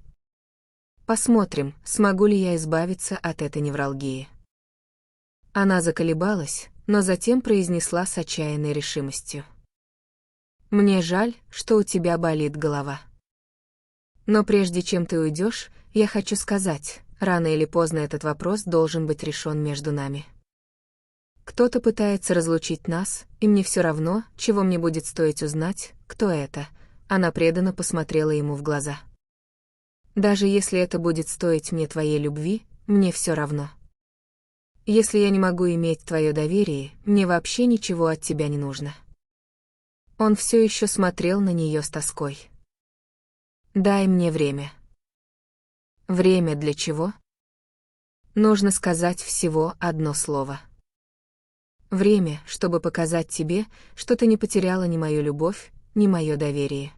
Посмотрим, смогу ли я избавиться от этой невралгии». Она заколебалась, но затем произнесла с отчаянной решимостью. «Мне жаль, что у тебя болит голова. Но прежде чем ты уйдешь, я хочу сказать, рано или поздно этот вопрос должен быть решен между нами. Кто-то пытается разлучить нас, и мне все равно, чего мне будет стоить узнать, кто это». Она преданно посмотрела ему в глаза. «Даже если это будет стоить мне твоей любви, мне все равно. Если я не могу иметь твое доверие, мне вообще ничего от тебя не нужно». Он все еще смотрел на нее с тоской. «Дай мне время». «Время для чего?» Нужно сказать всего одно слово. Время, чтобы показать тебе, что ты не потеряла ни мою любовь, ни мое доверие.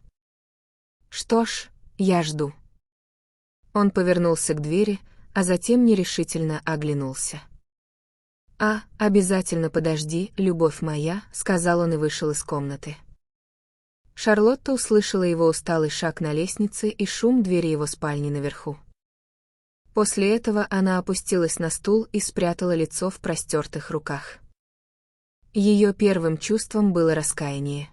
Что ж, я жду». Он повернулся к двери, а затем нерешительно оглянулся. «Обязательно подожди, любовь моя», — сказал он и вышел из комнаты. Шарлотта услышала его усталый шаг на лестнице и шум двери его спальни наверху. После этого она опустилась на стул и спрятала лицо в простертых руках. Ее первым чувством было раскаяние.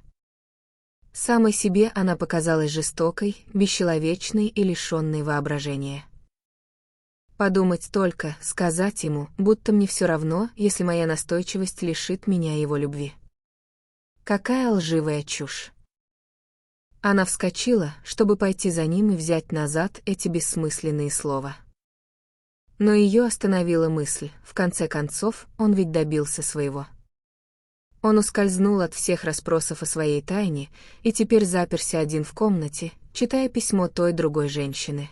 Самой себе она показалась жестокой, бесчеловечной и лишенной воображения. Подумать только, сказать ему, будто мне все равно, если моя настойчивость лишит меня его любви. Какая лживая чушь. Она вскочила, чтобы пойти за ним и взять назад эти бессмысленные слова. Но ее остановила мысль, в конце концов, он ведь добился своего. Он ускользнул от всех расспросов о своей тайне и теперь заперся один в комнате, читая письмо той другой женщины.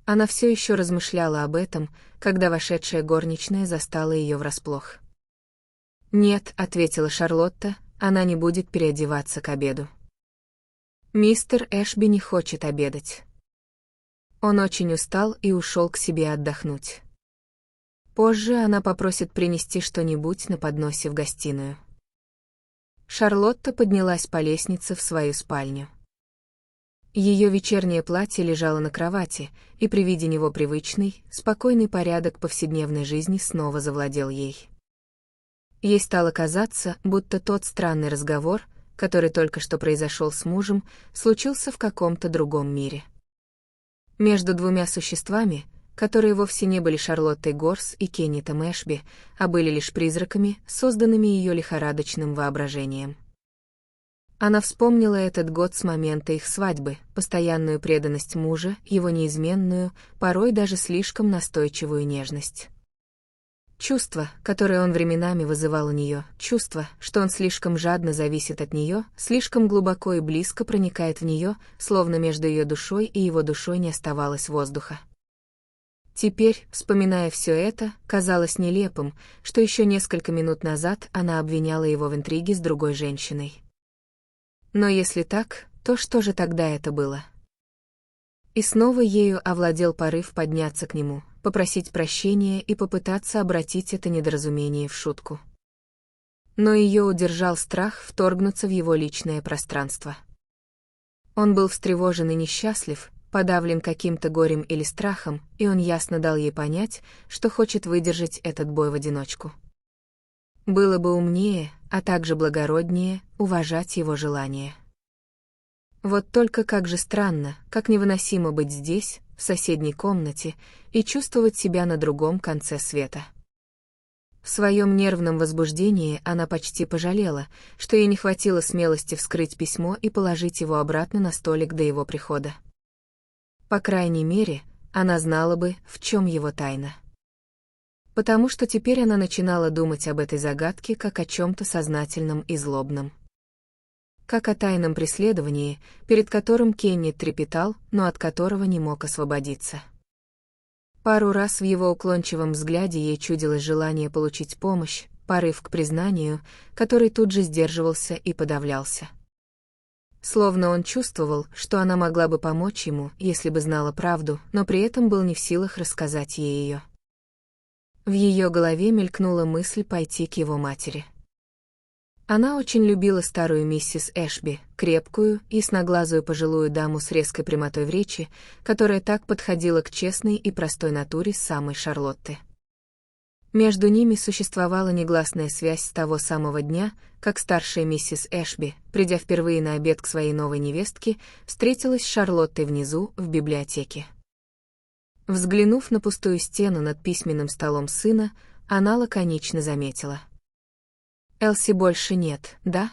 Она все еще размышляла об этом, когда вошедшая горничная застала ее врасплох. «Нет», — ответила Шарлотта, — «она не будет переодеваться к обеду. Мистер Эшби не хочет обедать. Он очень устал и ушел к себе отдохнуть. Позже она попросит принести что-нибудь на подносе в гостиную». Шарлотта поднялась по лестнице в свою спальню. Ее вечернее платье лежало на кровати, и при виде него привычный, спокойный порядок повседневной жизни снова завладел ей. Ей стало казаться, будто тот странный разговор, который только что произошел с мужем, случился в каком-то другом мире. Между двумя существами, которые вовсе не были Шарлоттой Горс и Кеннетом Эшби, а были лишь призраками, созданными ее лихорадочным воображением. Она вспомнила этот год с момента их свадьбы, постоянную преданность мужа, его неизменную, порой даже слишком настойчивую нежность. Чувство, которое он временами вызывал у нее, чувство, что он слишком жадно зависит от нее, слишком глубоко и близко проникает в нее, словно между ее душой и его душой не оставалось воздуха. Теперь, вспоминая все это, казалось нелепым, что еще несколько минут назад она обвиняла его в интриге с другой женщиной. Но если так, то что же тогда это было? И снова ею овладел порыв подняться к нему, попросить прощения и попытаться обратить это недоразумение в шутку. Но ее удержал страх вторгнуться в его личное пространство. Он был встревожен и несчастлив, подавлен каким-то горем или страхом, и он ясно дал ей понять, что хочет выдержать этот бой в одиночку. Было бы умнее, а также благороднее, уважать его желания. Вот только как же странно, как невыносимо быть здесь, в соседней комнате, и чувствовать себя на другом конце света. В своем нервном возбуждении она почти пожалела, что ей не хватило смелости вскрыть письмо и положить его обратно на столик до его прихода. По крайней мере, она знала бы, в чем его тайна. Потому что теперь она начинала думать об этой загадке как о чем-то сознательном и злобном. Как о тайном преследовании, перед которым Кеннет трепетал, но от которого не мог освободиться. Пару раз в его уклончивом взгляде ей чудилось желание получить помощь, порыв к признанию, который тут же сдерживался и подавлялся. Словно он чувствовал, что она могла бы помочь ему, если бы знала правду, но при этом был не в силах рассказать ей ее. В ее голове мелькнула мысль пойти к его матери. Она очень любила старую миссис Эшби, крепкую, ясноглазую пожилую даму с резкой прямотой в речи, которая так подходила к честной и простой натуре самой Шарлотты. Между ними существовала негласная связь с того самого дня, как старшая миссис Эшби, придя впервые на обед к своей новой невестке, встретилась с Шарлоттой внизу, в библиотеке. Взглянув на пустую стену над письменным столом сына, она лаконично заметила: «Элси больше нет, да?»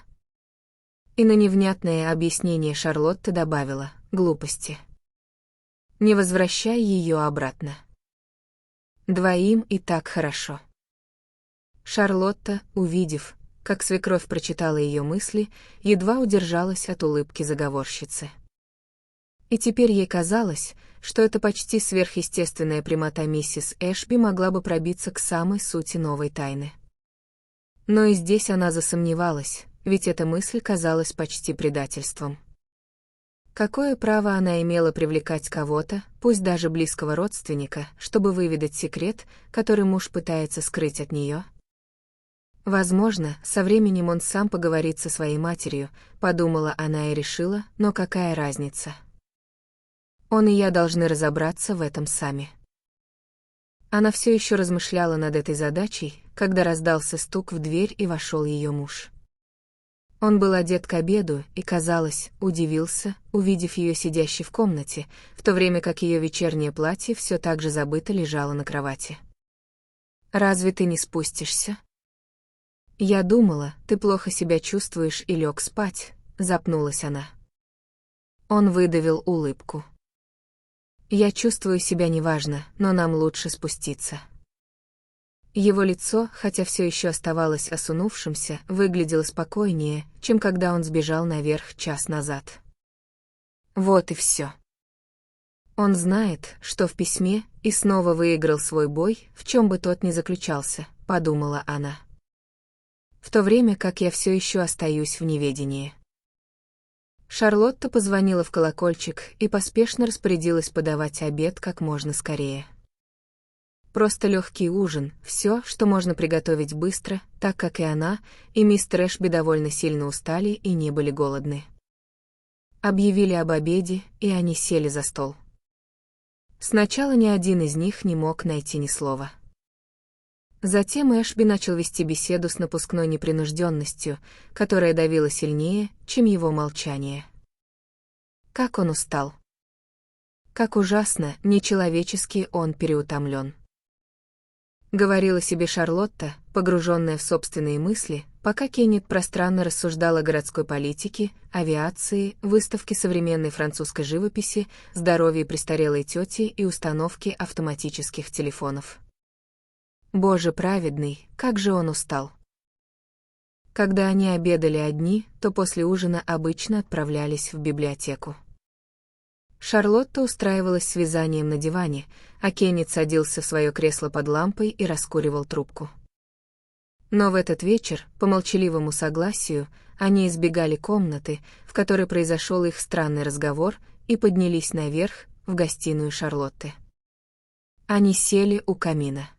И на невнятное объяснение Шарлотта добавила: «Глупости. Не возвращай ее обратно. Двоим и так хорошо». Шарлотта, увидев, как свекровь прочитала ее мысли, едва удержалась от улыбки заговорщицы. И теперь ей казалось, что эта почти сверхъестественная прямота миссис Эшби могла бы пробиться к самой сути новой тайны. Но и здесь она засомневалась, ведь эта мысль казалась почти предательством. Какое право она имела привлекать кого-то, пусть даже близкого родственника, чтобы выведать секрет, который муж пытается скрыть от нее? Возможно, со временем он сам поговорит со своей матерью, подумала она и решила, но какая разница? Он и я должны разобраться в этом сами. Она все еще размышляла над этой задачей, когда раздался стук в дверь и вошел ее муж. Он был одет к обеду и, казалось, удивился, увидев ее сидящей в комнате, в то время как ее вечернее платье все так же забыто лежало на кровати. «Разве ты не спустишься?» «Я думала, ты плохо себя чувствуешь и лег спать», — запнулась она. Он выдавил улыбку. «Я чувствую себя неважно, но нам лучше спуститься». Его лицо, хотя все еще оставалось осунувшимся, выглядело спокойнее, чем когда он сбежал наверх час назад. Вот и все. Он знает, что в письме, и снова выиграл свой бой, в чем бы тот ни заключался, подумала она. В то время как я все еще остаюсь в неведении. Шарлотта позвонила в колокольчик и поспешно распорядилась подавать обед как можно скорее. Просто легкий ужин, все, что можно приготовить быстро, так как и она, и мистер Эшби довольно сильно устали и не были голодны. Объявили об обеде, и они сели за стол. Сначала ни один из них не мог найти ни слова. Затем Эшби начал вести беседу с напускной непринужденностью, которая давила сильнее, чем его молчание. Как он устал. Как ужасно, нечеловечески он переутомлен. Говорила себе Шарлотта, погруженная в собственные мысли, пока Кеннет пространно рассуждал о городской политике, авиации, выставке современной французской живописи, здоровье престарелой тети и установке автоматических телефонов. Боже праведный, как же он устал. Когда они обедали одни, то после ужина обычно отправлялись в библиотеку. Шарлотта устраивалась с вязанием на диване, а Кеннет садился в свое кресло под лампой и раскуривал трубку. Но в этот вечер, по молчаливому согласию, они избегали комнаты, в которой произошел их странный разговор, и поднялись наверх, в гостиную Шарлотты. Они сели у камина.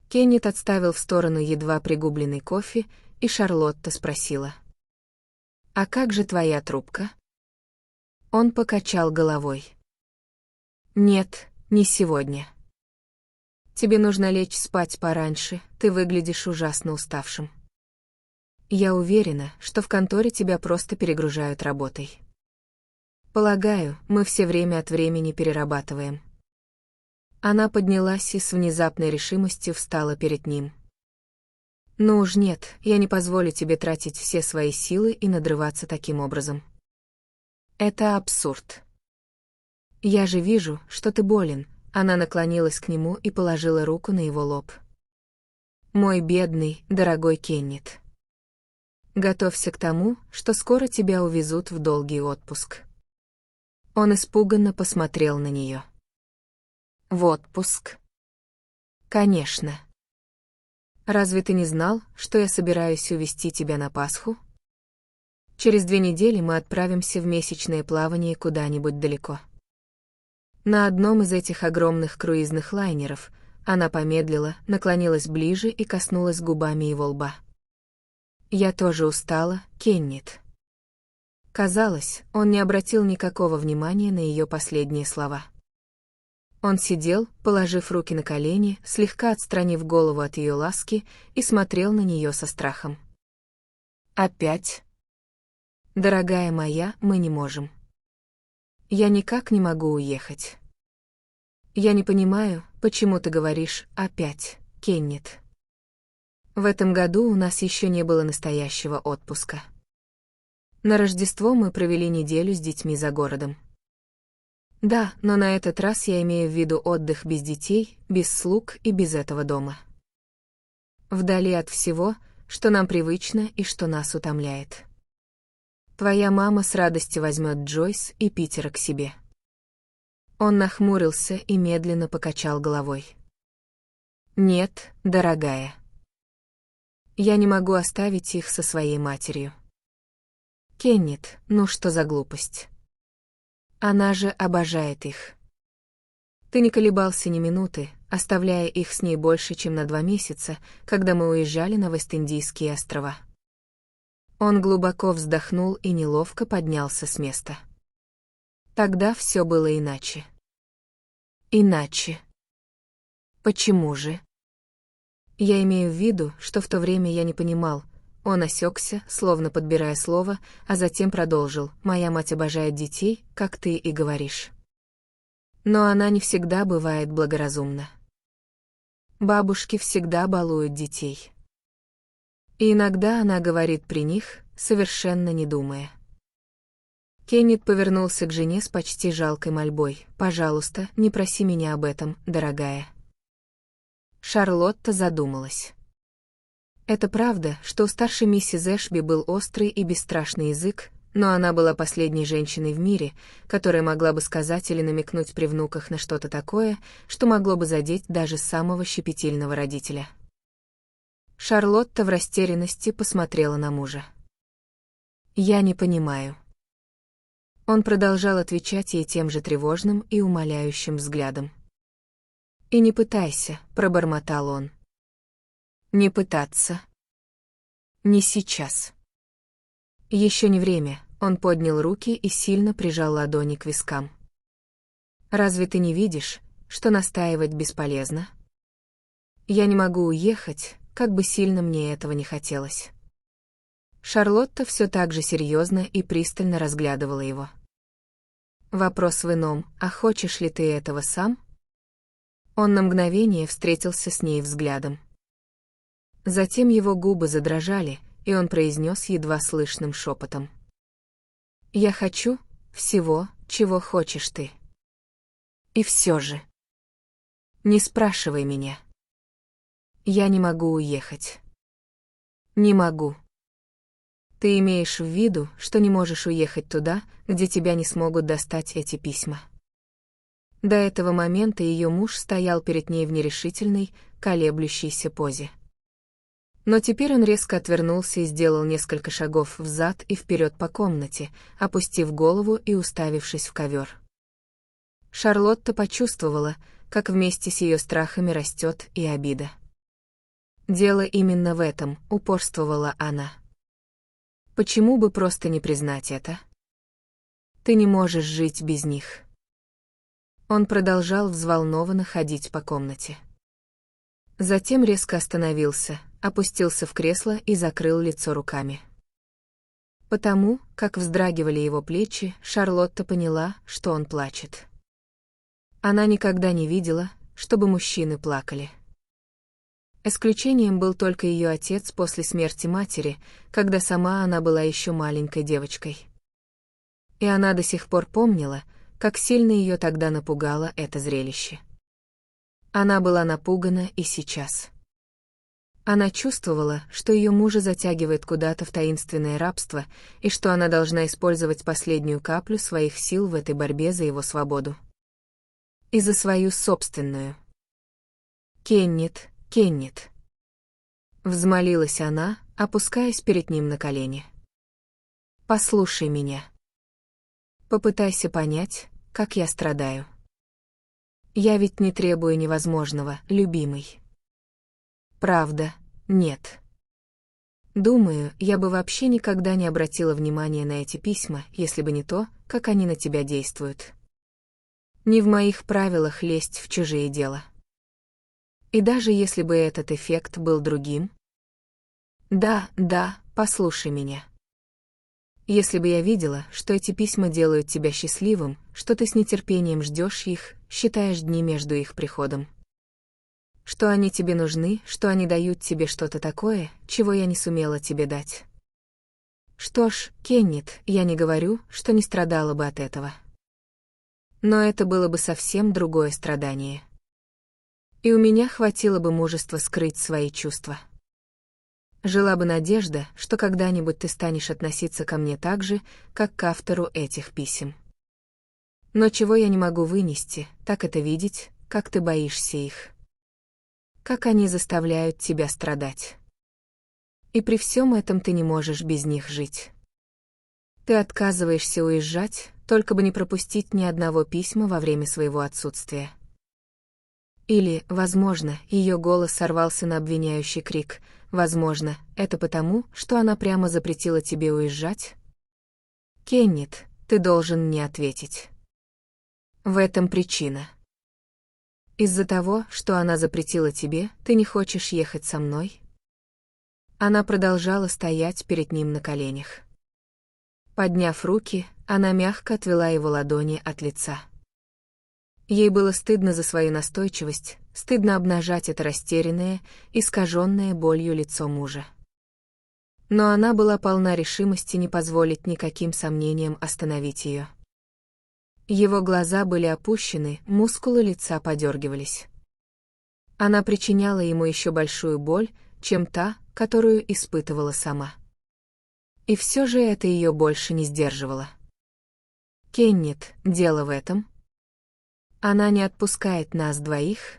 Кеннет отставил в сторону едва пригубленный кофе, и Шарлотта спросила: «А как же твоя трубка?» Он покачал головой. «Нет, не сегодня. Тебе нужно лечь спать пораньше, ты выглядишь ужасно уставшим. Я уверена, что в конторе тебя просто перегружают работой. Полагаю, мы все время от времени перерабатываем». Она поднялась и с внезапной решимостью встала перед ним. «Ну уж нет, я не позволю тебе тратить все свои силы и надрываться таким образом. Это абсурд. Я же вижу, что ты болен». Она наклонилась к нему и положила руку на его лоб. «Мой бедный, дорогой Кеннет. Готовься к тому, что скоро тебя увезут в долгий отпуск». Он испуганно посмотрел на нее. «В отпуск?» «Конечно. Разве ты не знал, что я собираюсь увезти тебя на Пасху? Через 2 недели мы отправимся в месячное плавание куда-нибудь далеко. На одном из этих огромных круизных лайнеров». Она помедлила, наклонилась ближе и коснулась губами его лба. «Я тоже устала, Кеннет». Казалось, он не обратил никакого внимания на ее последние слова. Он сидел, положив руки на колени, слегка отстранив голову от ее ласки, и смотрел на нее со страхом. «Опять?» «Дорогая моя, мы не можем. Я никак не могу уехать. Я не понимаю, почему ты говоришь «опять», Кеннет. В этом году у нас еще не было настоящего отпуска. На Рождество мы провели неделю с детьми за городом. Да, но на этот раз я имею в виду отдых без детей, без слуг и без этого дома. Вдали от всего, что нам привычно и что нас утомляет. Твоя мама с радостью возьмет Джойс и Питера к себе». Он нахмурился и медленно покачал головой. «Нет, дорогая. Я не могу оставить их со своей матерью». «Кеннет, ну что за глупость? Она же обожает их. Ты не колебался ни минуты, оставляя их с ней больше, чем на 2 месяца, когда мы уезжали на Вест-Индийские острова». Он глубоко вздохнул и неловко поднялся с места. Тогда все было иначе. Иначе. Почему же? Я имею в виду, что в то время я не понимал, Он осекся, словно подбирая слово, а затем продолжил: «Моя мать обожает детей, как ты и говоришь. Но она не всегда бывает благоразумна. Бабушки всегда балуют детей. И иногда она говорит при них, совершенно не думая». Кеннет повернулся к жене с почти жалкой мольбой: «Пожалуйста, не проси меня об этом, дорогая». Шарлотта задумалась. Это правда, что у старшей миссис Эшби был острый и бесстрашный язык, но она была последней женщиной в мире, которая могла бы сказать или намекнуть при внуках на что-то такое, что могло бы задеть даже самого щепетильного родителя. Шарлотта в растерянности посмотрела на мужа. «Я не понимаю». Он продолжал отвечать ей тем же тревожным и умоляющим взглядом. «И не пытайся», — пробормотал он. «Не пытаться. Не сейчас». Еще не время, он поднял руки и сильно прижал ладони к вискам. «Разве ты не видишь, что настаивать бесполезно? Я не могу уехать, как бы сильно мне этого не хотелось». Шарлотта все так же серьезно и пристально разглядывала его. «Вопрос в ином: а хочешь ли ты этого сам?» Он на мгновение встретился с ней взглядом. Затем его губы задрожали, и он произнес едва слышным шепотом: «Я хочу всего, чего хочешь ты. И все же. Не спрашивай меня. Я не могу уехать. Не могу». «Ты имеешь в виду, что не можешь уехать туда, где тебя не смогут достать эти письма?» До этого момента ее муж стоял перед ней в нерешительной, колеблющейся позе. Но теперь он резко отвернулся и сделал несколько шагов взад и вперед по комнате, опустив голову и уставившись в ковер. Шарлотта почувствовала, как вместе с ее страхами растет и обида. «Дело именно в этом», — упорствовала она. «Почему бы просто не признать это? Ты не можешь жить без них». Он продолжал взволнованно ходить по комнате. Затем резко остановился, опустился в кресло и закрыл лицо руками. Потому, как вздрагивали его плечи, Шарлотта поняла, что он плачет. Она никогда не видела, чтобы мужчины плакали. Исключением был только ее отец после смерти матери, когда сама она была еще маленькой девочкой. И она до сих пор помнила, как сильно ее тогда напугало это зрелище. Она была напугана и сейчас. Она чувствовала, что ее мужа затягивает куда-то в таинственное рабство, и что она должна использовать последнюю каплю своих сил в этой борьбе за его свободу. И за свою собственную. «Кеннет, Кеннет!» Взмолилась она, опускаясь перед ним на колени. «Послушай меня. Попытайся понять, как я страдаю. Я ведь не требую невозможного, любимый. Правда, нет. Думаю, я бы вообще никогда не обратила внимания на эти письма, если бы не то, как они на тебя действуют. Не в моих правилах лезть в чужие дела. И даже если бы этот эффект был другим? Да, послушай меня. Если бы я видела, что эти письма делают тебя счастливым, что ты с нетерпением ждешь их, считаешь дни между их приходом. Что они тебе нужны, что они дают тебе что-то такое, чего я не сумела тебе дать. Что ж, Кеннет, я не говорю, что не страдала бы от этого. Но это было бы совсем другое страдание. И у меня хватило бы мужества скрыть свои чувства. Жила бы надежда, что когда-нибудь ты станешь относиться ко мне так же, как к автору этих писем. Но чего я не могу вынести, так это видеть, как ты боишься их. Как они заставляют тебя страдать. И при всем этом ты не можешь без них жить. Ты отказываешься уезжать, только бы не пропустить ни одного письма во время своего отсутствия. Или, возможно, ее голос сорвался на обвиняющий крик. Возможно, это потому, что она прямо запретила тебе уезжать? Кеннет, ты должен мне ответить. В этом причина. Из-за того, что она запретила тебе, ты не хочешь ехать со мной? Она продолжала стоять перед ним на коленях. Подняв руки, она мягко отвела его ладони от лица. Ей было стыдно за свою настойчивость, стыдно обнажать это растерянное, искаженное болью лицо мужа. Но она была полна решимости не позволить никаким сомнениям остановить ее. Его глаза были опущены, мускулы лица подергивались. Она причиняла ему еще большую боль, чем та, которую испытывала сама. И все же это ее больше не сдерживало. «Кеннет, дело в этом. Она не отпускает нас двоих».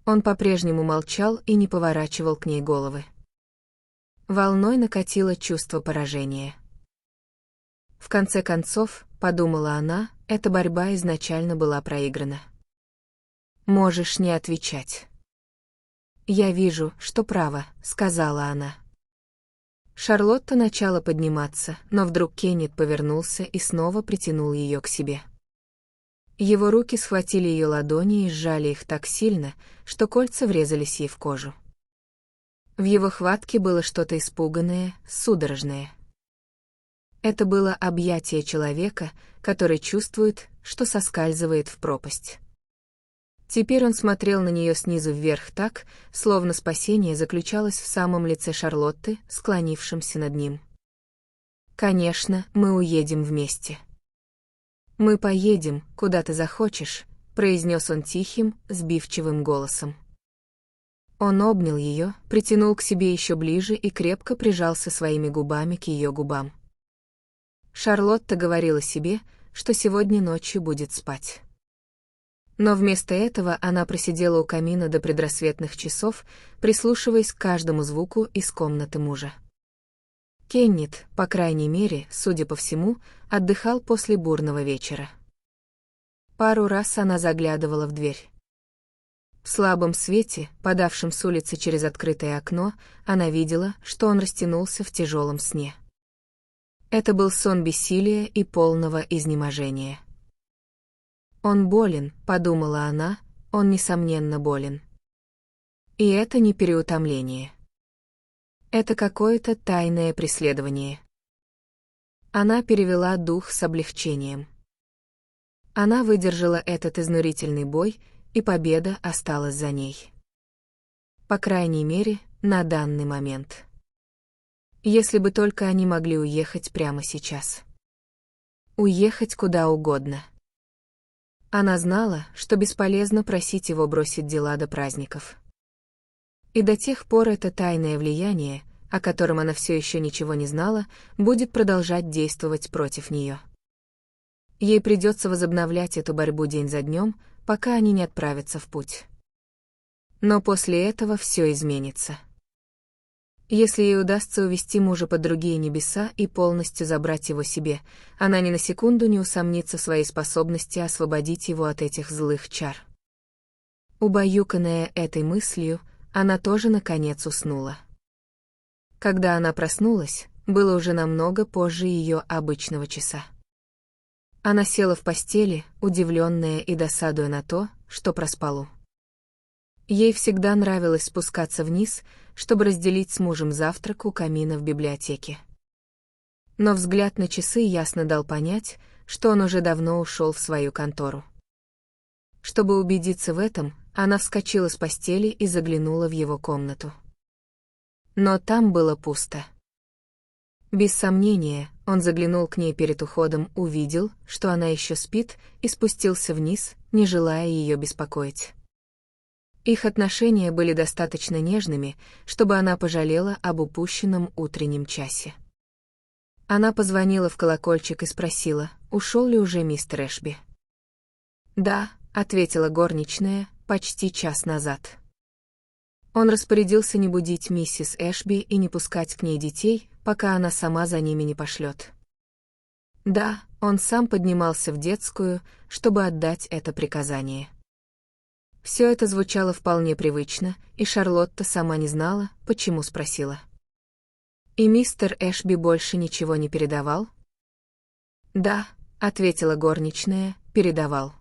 Он по-прежнему молчал и не поворачивал к ней головы. Волной накатило чувство поражения. В конце концов, подумала она, эта борьба изначально была проиграна. «Можешь не отвечать». «Я вижу, что право», — сказала она. Шарлотта начала подниматься, но вдруг Кеннет повернулся и снова притянул ее к себе. Его руки схватили ее ладони и сжали их так сильно, что кольца врезались ей в кожу. В его хватке было что-то испуганное, судорожное. Это было объятие человека, который чувствует, что соскальзывает в пропасть. Теперь он смотрел на нее снизу вверх так, словно спасение заключалось в самом лице Шарлотты, склонившемся над ним. «Конечно, мы уедем вместе». «Мы поедем, куда ты захочешь», — произнес он тихим, сбивчивым голосом. Он обнял ее, притянул к себе еще ближе и крепко прижался своими губами к ее губам. Шарлотта говорила себе, что сегодня ночью будет спать. Но вместо этого она просидела у камина до предрассветных часов, прислушиваясь к каждому звуку из комнаты мужа. Кеннет, по крайней мере, судя по всему, отдыхал после бурного вечера. Пару раз она заглядывала в дверь. В слабом свете, падавшем с улицы через открытое окно, она видела, что он растянулся в тяжелом сне. Это был сон бессилия и полного изнеможения. «Он болен», — подумала она, — «он, несомненно, болен». И это не переутомление. Это какое-то тайное преследование. Она перевела дух с облегчением. Она выдержала этот изнурительный бой, и победа осталась за ней. По крайней мере, на данный момент. Если бы только они могли уехать прямо сейчас. Уехать куда угодно. Она знала, что бесполезно просить его бросить дела до праздников. И до тех пор это тайное влияние, о котором она все еще ничего не знала, будет продолжать действовать против нее. Ей придется возобновлять эту борьбу день за днем, пока они не отправятся в путь. Но после этого все изменится. Если ей удастся увести мужа под другие небеса и полностью забрать его себе, она ни на секунду не усомнится в своей способности освободить его от этих злых чар. Убаюканная этой мыслью, она тоже наконец уснула. Когда она проснулась, было уже намного позже ее обычного часа. Она села в постели, удивленная и досадуя на то, что проспала. Ей всегда нравилось спускаться вниз, чтобы разделить с мужем завтрак у камина в библиотеке. Но взгляд на часы ясно дал понять, что он уже давно ушел в свою контору. Чтобы убедиться в этом, она вскочила с постели и заглянула в его комнату. Но там было пусто. Без сомнения, он заглянул к ней перед уходом, увидел, что она еще спит, и спустился вниз, не желая ее беспокоить. Их отношения были достаточно нежными, чтобы она пожалела об упущенном утреннем часе. Она позвонила в колокольчик и спросила, ушел ли уже мистер Эшби. «Да», — ответила горничная, — «почти час назад». Он распорядился не будить миссис Эшби и не пускать к ней детей, пока она сама за ними не пошлет. Да, он сам поднимался в детскую, чтобы отдать это приказание. Все это звучало вполне привычно, и Шарлотта сама не знала, почему спросила. «И мистер Эшби больше ничего не передавал?» «Да», — ответила горничная, — «передавал».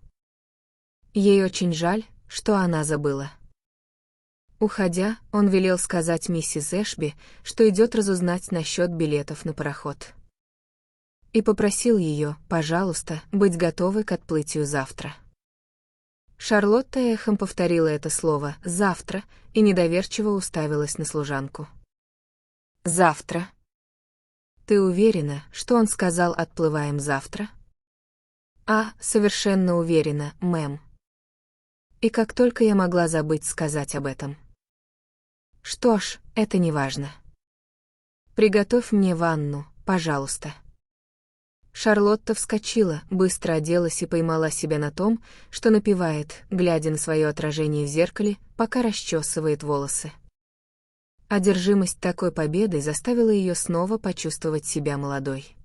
Ей очень жаль, что она забыла. Уходя, он велел сказать миссис Эшби, что идет разузнать насчет билетов на пароход. И попросил ее, пожалуйста, быть готовой к отплытию завтра. Шарлотта эхом повторила это слово «завтра» и недоверчиво уставилась на служанку. «Завтра? Ты уверена, что он сказал «отплываем завтра»?» Совершенно уверена, мэм. И как только я могла забыть сказать об этом. Что ж, это не важно. Приготовь мне ванну, пожалуйста. Шарлотта вскочила, быстро оделась и поймала себя на том, что напевает, глядя на свое отражение в зеркале, пока расчесывает волосы. Одержимость такой победой заставила ее снова почувствовать себя молодой.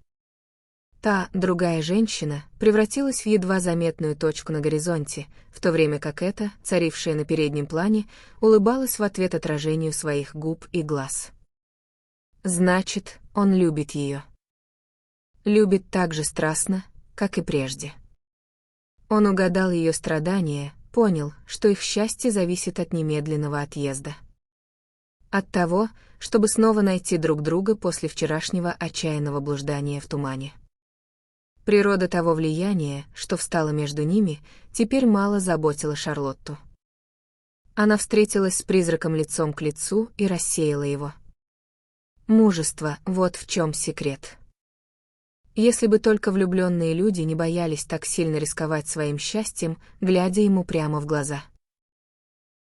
Та, другая женщина, превратилась в едва заметную точку на горизонте, в то время как эта, царившая на переднем плане, улыбалась в ответ отражению своих губ и глаз. Значит, он любит ее. Любит так же страстно, как и прежде. Он угадал ее страдания, понял, что их счастье зависит от немедленного отъезда. От того, чтобы снова найти друг друга после вчерашнего отчаянного блуждания в тумане. Природа того влияния, что встало между ними, теперь мало заботила Шарлотту. Она встретилась с призраком лицом к лицу и рассеяла его. Мужество — вот в чем секрет. Если бы только влюбленные люди не боялись так сильно рисковать своим счастьем, глядя ему прямо в глаза.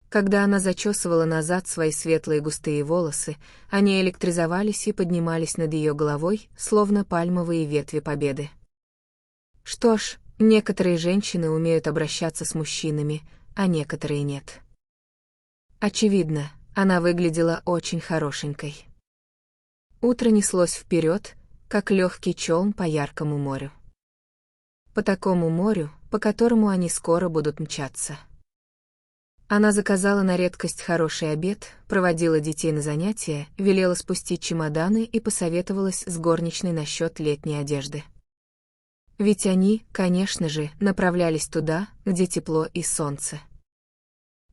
Когда она зачесывала назад свои светлые густые волосы, они электризовались и поднимались над ее головой, словно пальмовые ветви победы. Что ж, некоторые женщины умеют обращаться с мужчинами, а некоторые нет. Очевидно, она выглядела очень хорошенькой. Утро неслось вперед, как легкий челн по яркому морю. По такому морю, по которому они скоро будут мчаться. Она заказала на редкость хороший обед, проводила детей на занятия, велела спустить чемоданы и посоветовалась с горничной насчет летней одежды. Ведь они, конечно же, направлялись туда, где тепло и солнце.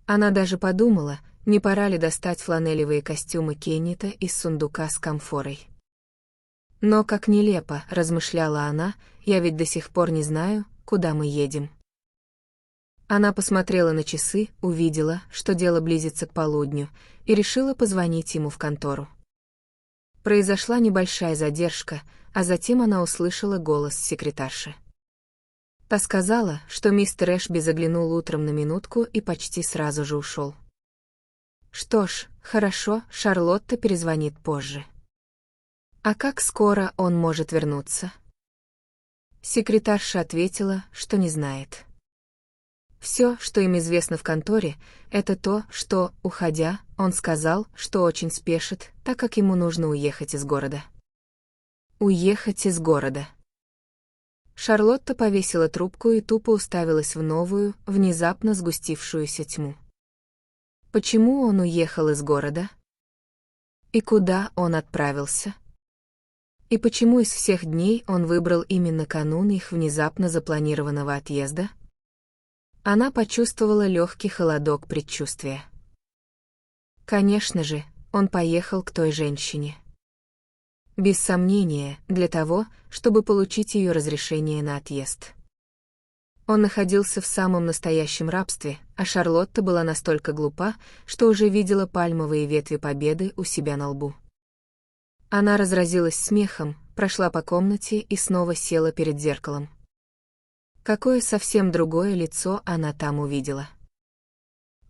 Она даже подумала, не пора ли достать фланелевые костюмы Кеннита из сундука с камфорой. Но как нелепо, размышляла она, я ведь до сих пор не знаю, куда мы едем. Она посмотрела на часы, увидела, что дело близится к полудню, и решила позвонить ему в контору. Произошла небольшая задержка, а затем она услышала голос секретарши. Та сказала, что мистер Эшби заглянул утром на минутку и почти сразу же ушел. Что ж, хорошо, Шарлотта перезвонит позже. А как скоро он может вернуться? Секретарша ответила, что не знает. Все, что им известно в конторе, это то, что, уходя, он сказал, что очень спешит, так как ему нужно уехать из города. Уехать из города. Шарлотта повесила трубку и тупо уставилась в новую, внезапно сгустившуюся тьму. Почему он уехал из города? И куда он отправился? И почему из всех дней он выбрал именно канун их внезапно запланированного отъезда? Она почувствовала легкий холодок предчувствия. Конечно же, он поехал к той женщине. Без сомнения, для того, чтобы получить ее разрешение на отъезд. Он находился в самом настоящем рабстве, а Шарлотта была настолько глупа, что уже видела пальмовые ветви победы у себя на лбу. Она разразилась смехом, прошла по комнате и снова села перед зеркалом. Какое совсем другое лицо она там увидела.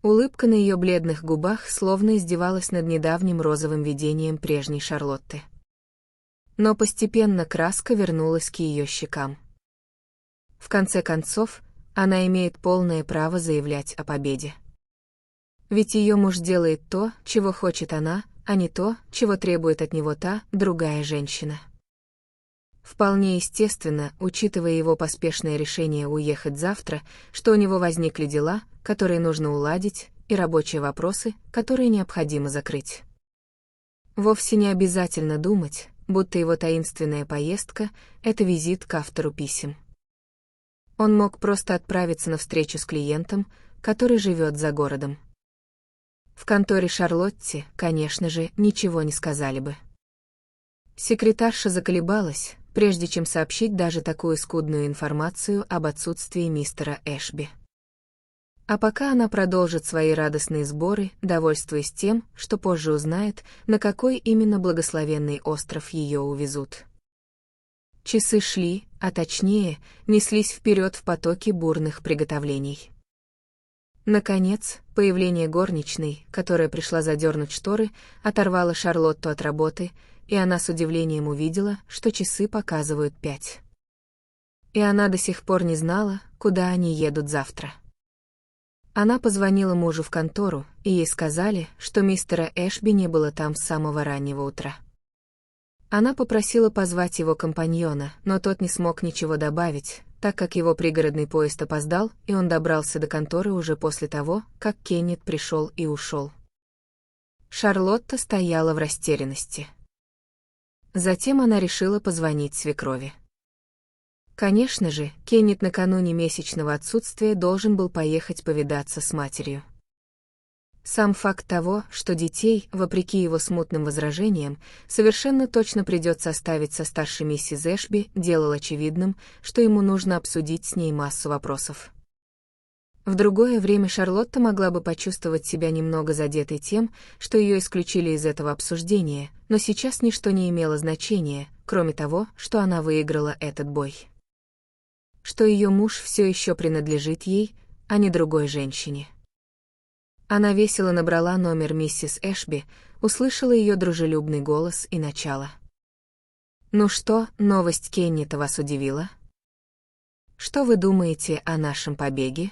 Улыбка на ее бледных губах словно издевалась над недавним розовым видением прежней Шарлотты. Но постепенно краска вернулась к ее щекам. В конце концов, она имеет полное право заявлять о победе. Ведь ее муж делает то, чего хочет она, а не то, чего требует от него та, другая женщина. Вполне естественно, учитывая его поспешное решение уехать завтра, что у него возникли дела, которые нужно уладить, и рабочие вопросы, которые необходимо закрыть. Вовсе не обязательно думать, будто его таинственная поездка — это визит к автору писем. Он мог просто отправиться на встречу с клиентом, который живет за городом. В В конторе Шарлотте, конечно же, ничего не сказали бы. Секретарша заколебалась, прежде чем сообщить даже такую скудную информацию об отсутствии мистера Эшби. А пока она продолжит свои радостные сборы, довольствуясь тем, что позже узнает, на какой именно благословенный остров ее увезут. Часы шли, а точнее, неслись вперед в потоке бурных приготовлений. Наконец, появление горничной, которая пришла задернуть шторы, оторвало Шарлотту от работы, и она с удивлением увидела, что часы показывают 5. И она до сих пор не знала, куда они едут завтра. Она позвонила мужу в контору, и ей сказали, что мистера Эшби не было там с самого раннего утра. Она попросила позвать его компаньона, но тот не смог ничего добавить, так как его пригородный поезд опоздал, и он добрался до конторы уже после того, как Кеннет пришел и ушел. Шарлотта стояла в растерянности. Затем она решила позвонить свекрови. Конечно же, Кеннет накануне месячного отсутствия должен был поехать повидаться с матерью. Сам факт того, что детей, вопреки его смутным возражениям, совершенно точно придется оставить со старшей миссис Эшби, делал очевидным, что ему нужно обсудить с ней массу вопросов. В другое время Шарлотта могла бы почувствовать себя немного задетой тем, что ее исключили из этого обсуждения, но сейчас ничто не имело значения, кроме того, что она выиграла этот бой. Что ее муж все еще принадлежит ей, а не другой женщине. Она весело набрала номер миссис Эшби, услышала ее дружелюбный голос и начало. «Ну что, новость Кеннета вас удивила? Что вы думаете о нашем побеге?»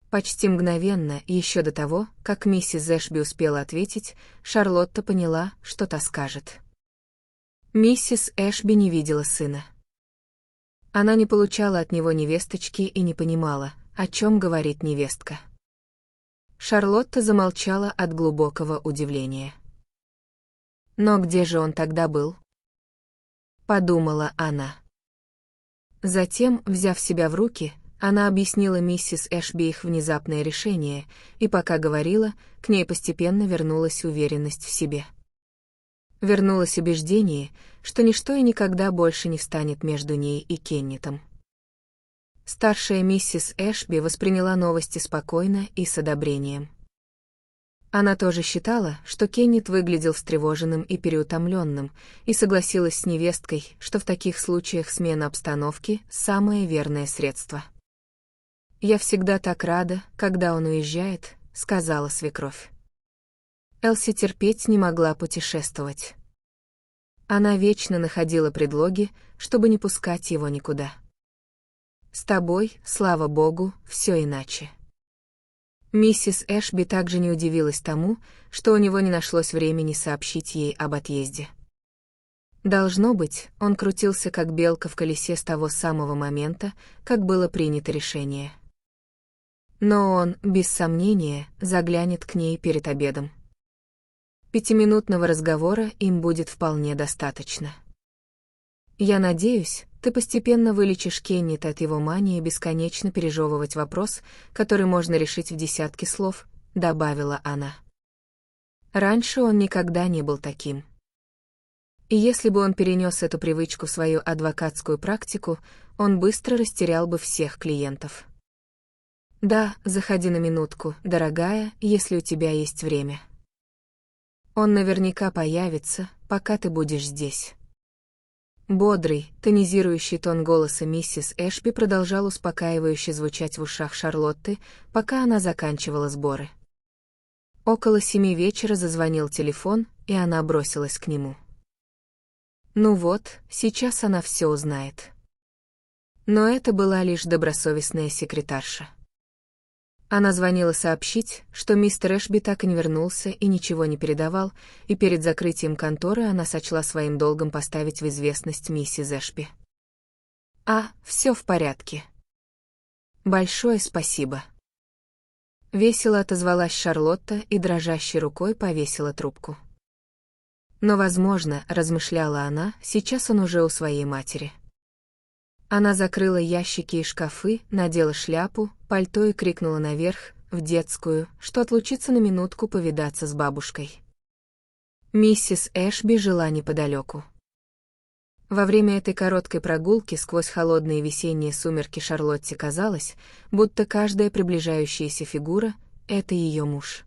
Почти мгновенно, еще до того, как миссис Эшби успела ответить, Шарлотта поняла, что та скажет. Миссис Эшби не видела сына. Она не получала от него невесточки и не понимала, о чем говорит невестка. Шарлотта замолчала от глубокого удивления. «Но где же он тогда был?» — подумала она. Затем, взяв себя в руки, она объяснила миссис Эшби их внезапное решение, и пока говорила, к ней постепенно вернулась уверенность в себе. Вернулось убеждение, что ничто и никогда больше не встанет между ней и Кеннетом. Старшая миссис Эшби восприняла новости спокойно и с одобрением. Она тоже считала, что Кеннет выглядел встревоженным и переутомленным, и согласилась с невесткой, что в таких случаях смена обстановки – самое верное средство. «Я всегда так рада, когда он уезжает», — сказала свекровь. Элси терпеть не могла путешествовать. Она вечно находила предлоги, чтобы не пускать его никуда. «С тобой, слава богу, все иначе». Миссис Эшби также не удивилась тому, что у него не нашлось времени сообщить ей об отъезде. Должно быть, он крутился как белка в колесе с того самого момента, как было принято решение. Но он, без сомнения, заглянет к ней перед обедом. 5-минутного разговора им будет вполне достаточно. «Я надеюсь, ты постепенно вылечишь Кеннета от его мании бесконечно пережевывать вопрос, который можно решить в десятке слов», — добавила она. Раньше он никогда не был таким. И если бы он перенес эту привычку в свою адвокатскую практику, он быстро растерял бы всех клиентов. «Да, заходи на минутку, дорогая, если у тебя есть время. Он наверняка появится, пока ты будешь здесь». Бодрый, тонизирующий тон голоса миссис Эшби продолжал успокаивающе звучать в ушах Шарлотты, пока она заканчивала сборы. Около 7 вечера зазвонил телефон, и она бросилась к нему. Ну вот, сейчас она все узнает. Но это была лишь добросовестная секретарша. Она звонила сообщить, что мистер Эшби так и не вернулся и ничего не передавал, и перед закрытием конторы она сочла своим долгом поставить в известность миссис Эшби. Все в порядке. Большое спасибо. Весело отозвалась Шарлотта и дрожащей рукой повесила трубку. Но, возможно, размышляла она, сейчас он уже у своей матери. Она закрыла ящики и шкафы, надела шляпу, пальто и крикнула наверх, в детскую, что отлучиться на минутку повидаться с бабушкой. Миссис Эшби жила неподалеку. Во время этой короткой прогулки сквозь холодные весенние сумерки Шарлотте казалось, будто каждая приближающаяся фигура — это ее муж.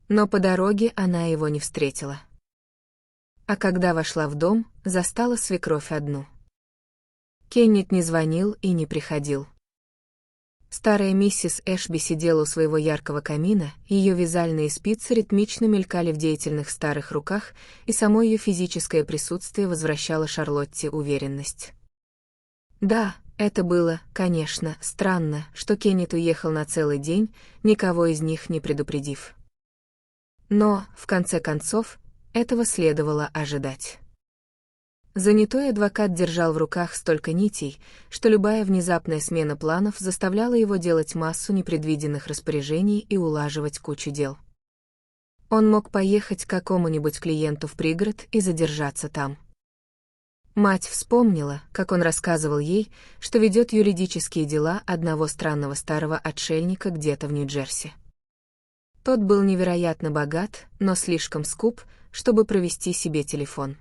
Но по дороге она его не встретила. А когда вошла в дом, застала свекровь одну. Кеннет не звонил и не приходил. Старая миссис Эшби сидела у своего яркого камина, ее вязальные спицы ритмично мелькали в деятельных старых руках, и само ее физическое присутствие возвращало Шарлотте уверенность. Да, это было, конечно, странно, что Кеннет уехал на целый день, никого из них не предупредив. Но, в конце концов, этого следовало ожидать. Занятой адвокат держал в руках столько нитей, что любая внезапная смена планов заставляла его делать массу непредвиденных распоряжений и улаживать кучу дел. Он мог поехать к какому-нибудь клиенту в пригород и задержаться там. Мать вспомнила, как он рассказывал ей, что ведет юридические дела одного странного старого отшельника где-то в Нью-Джерси. Тот был невероятно богат, но слишком скуп, чтобы провести себе телефон.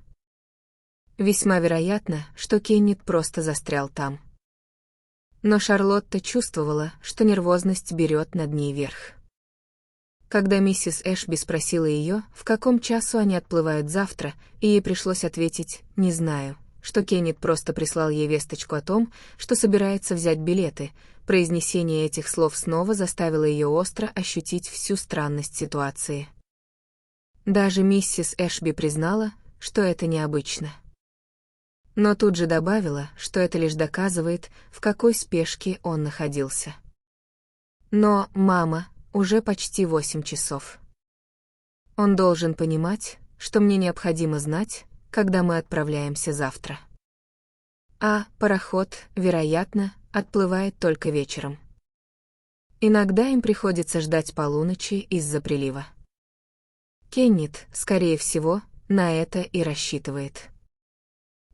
Весьма вероятно, что Кеннет просто застрял там. Но Шарлотта чувствовала, что нервозность берет над ней верх. Когда миссис Эшби спросила ее, в каком часу они отплывают завтра, и ей пришлось ответить «не знаю», что Кеннет просто прислал ей весточку о том, что собирается взять билеты, произнесение этих слов снова заставило ее остро ощутить всю странность ситуации. Даже миссис Эшби признала, что это необычно. Но тут же добавила, что это лишь доказывает, в какой спешке он находился. Но, мама, уже почти 8 часов. Он должен понимать, что мне необходимо знать, когда мы отправляемся завтра. А пароход, вероятно, отплывает только вечером. Иногда им приходится ждать полуночи из-за прилива. Кеннет, скорее всего, на это и рассчитывает.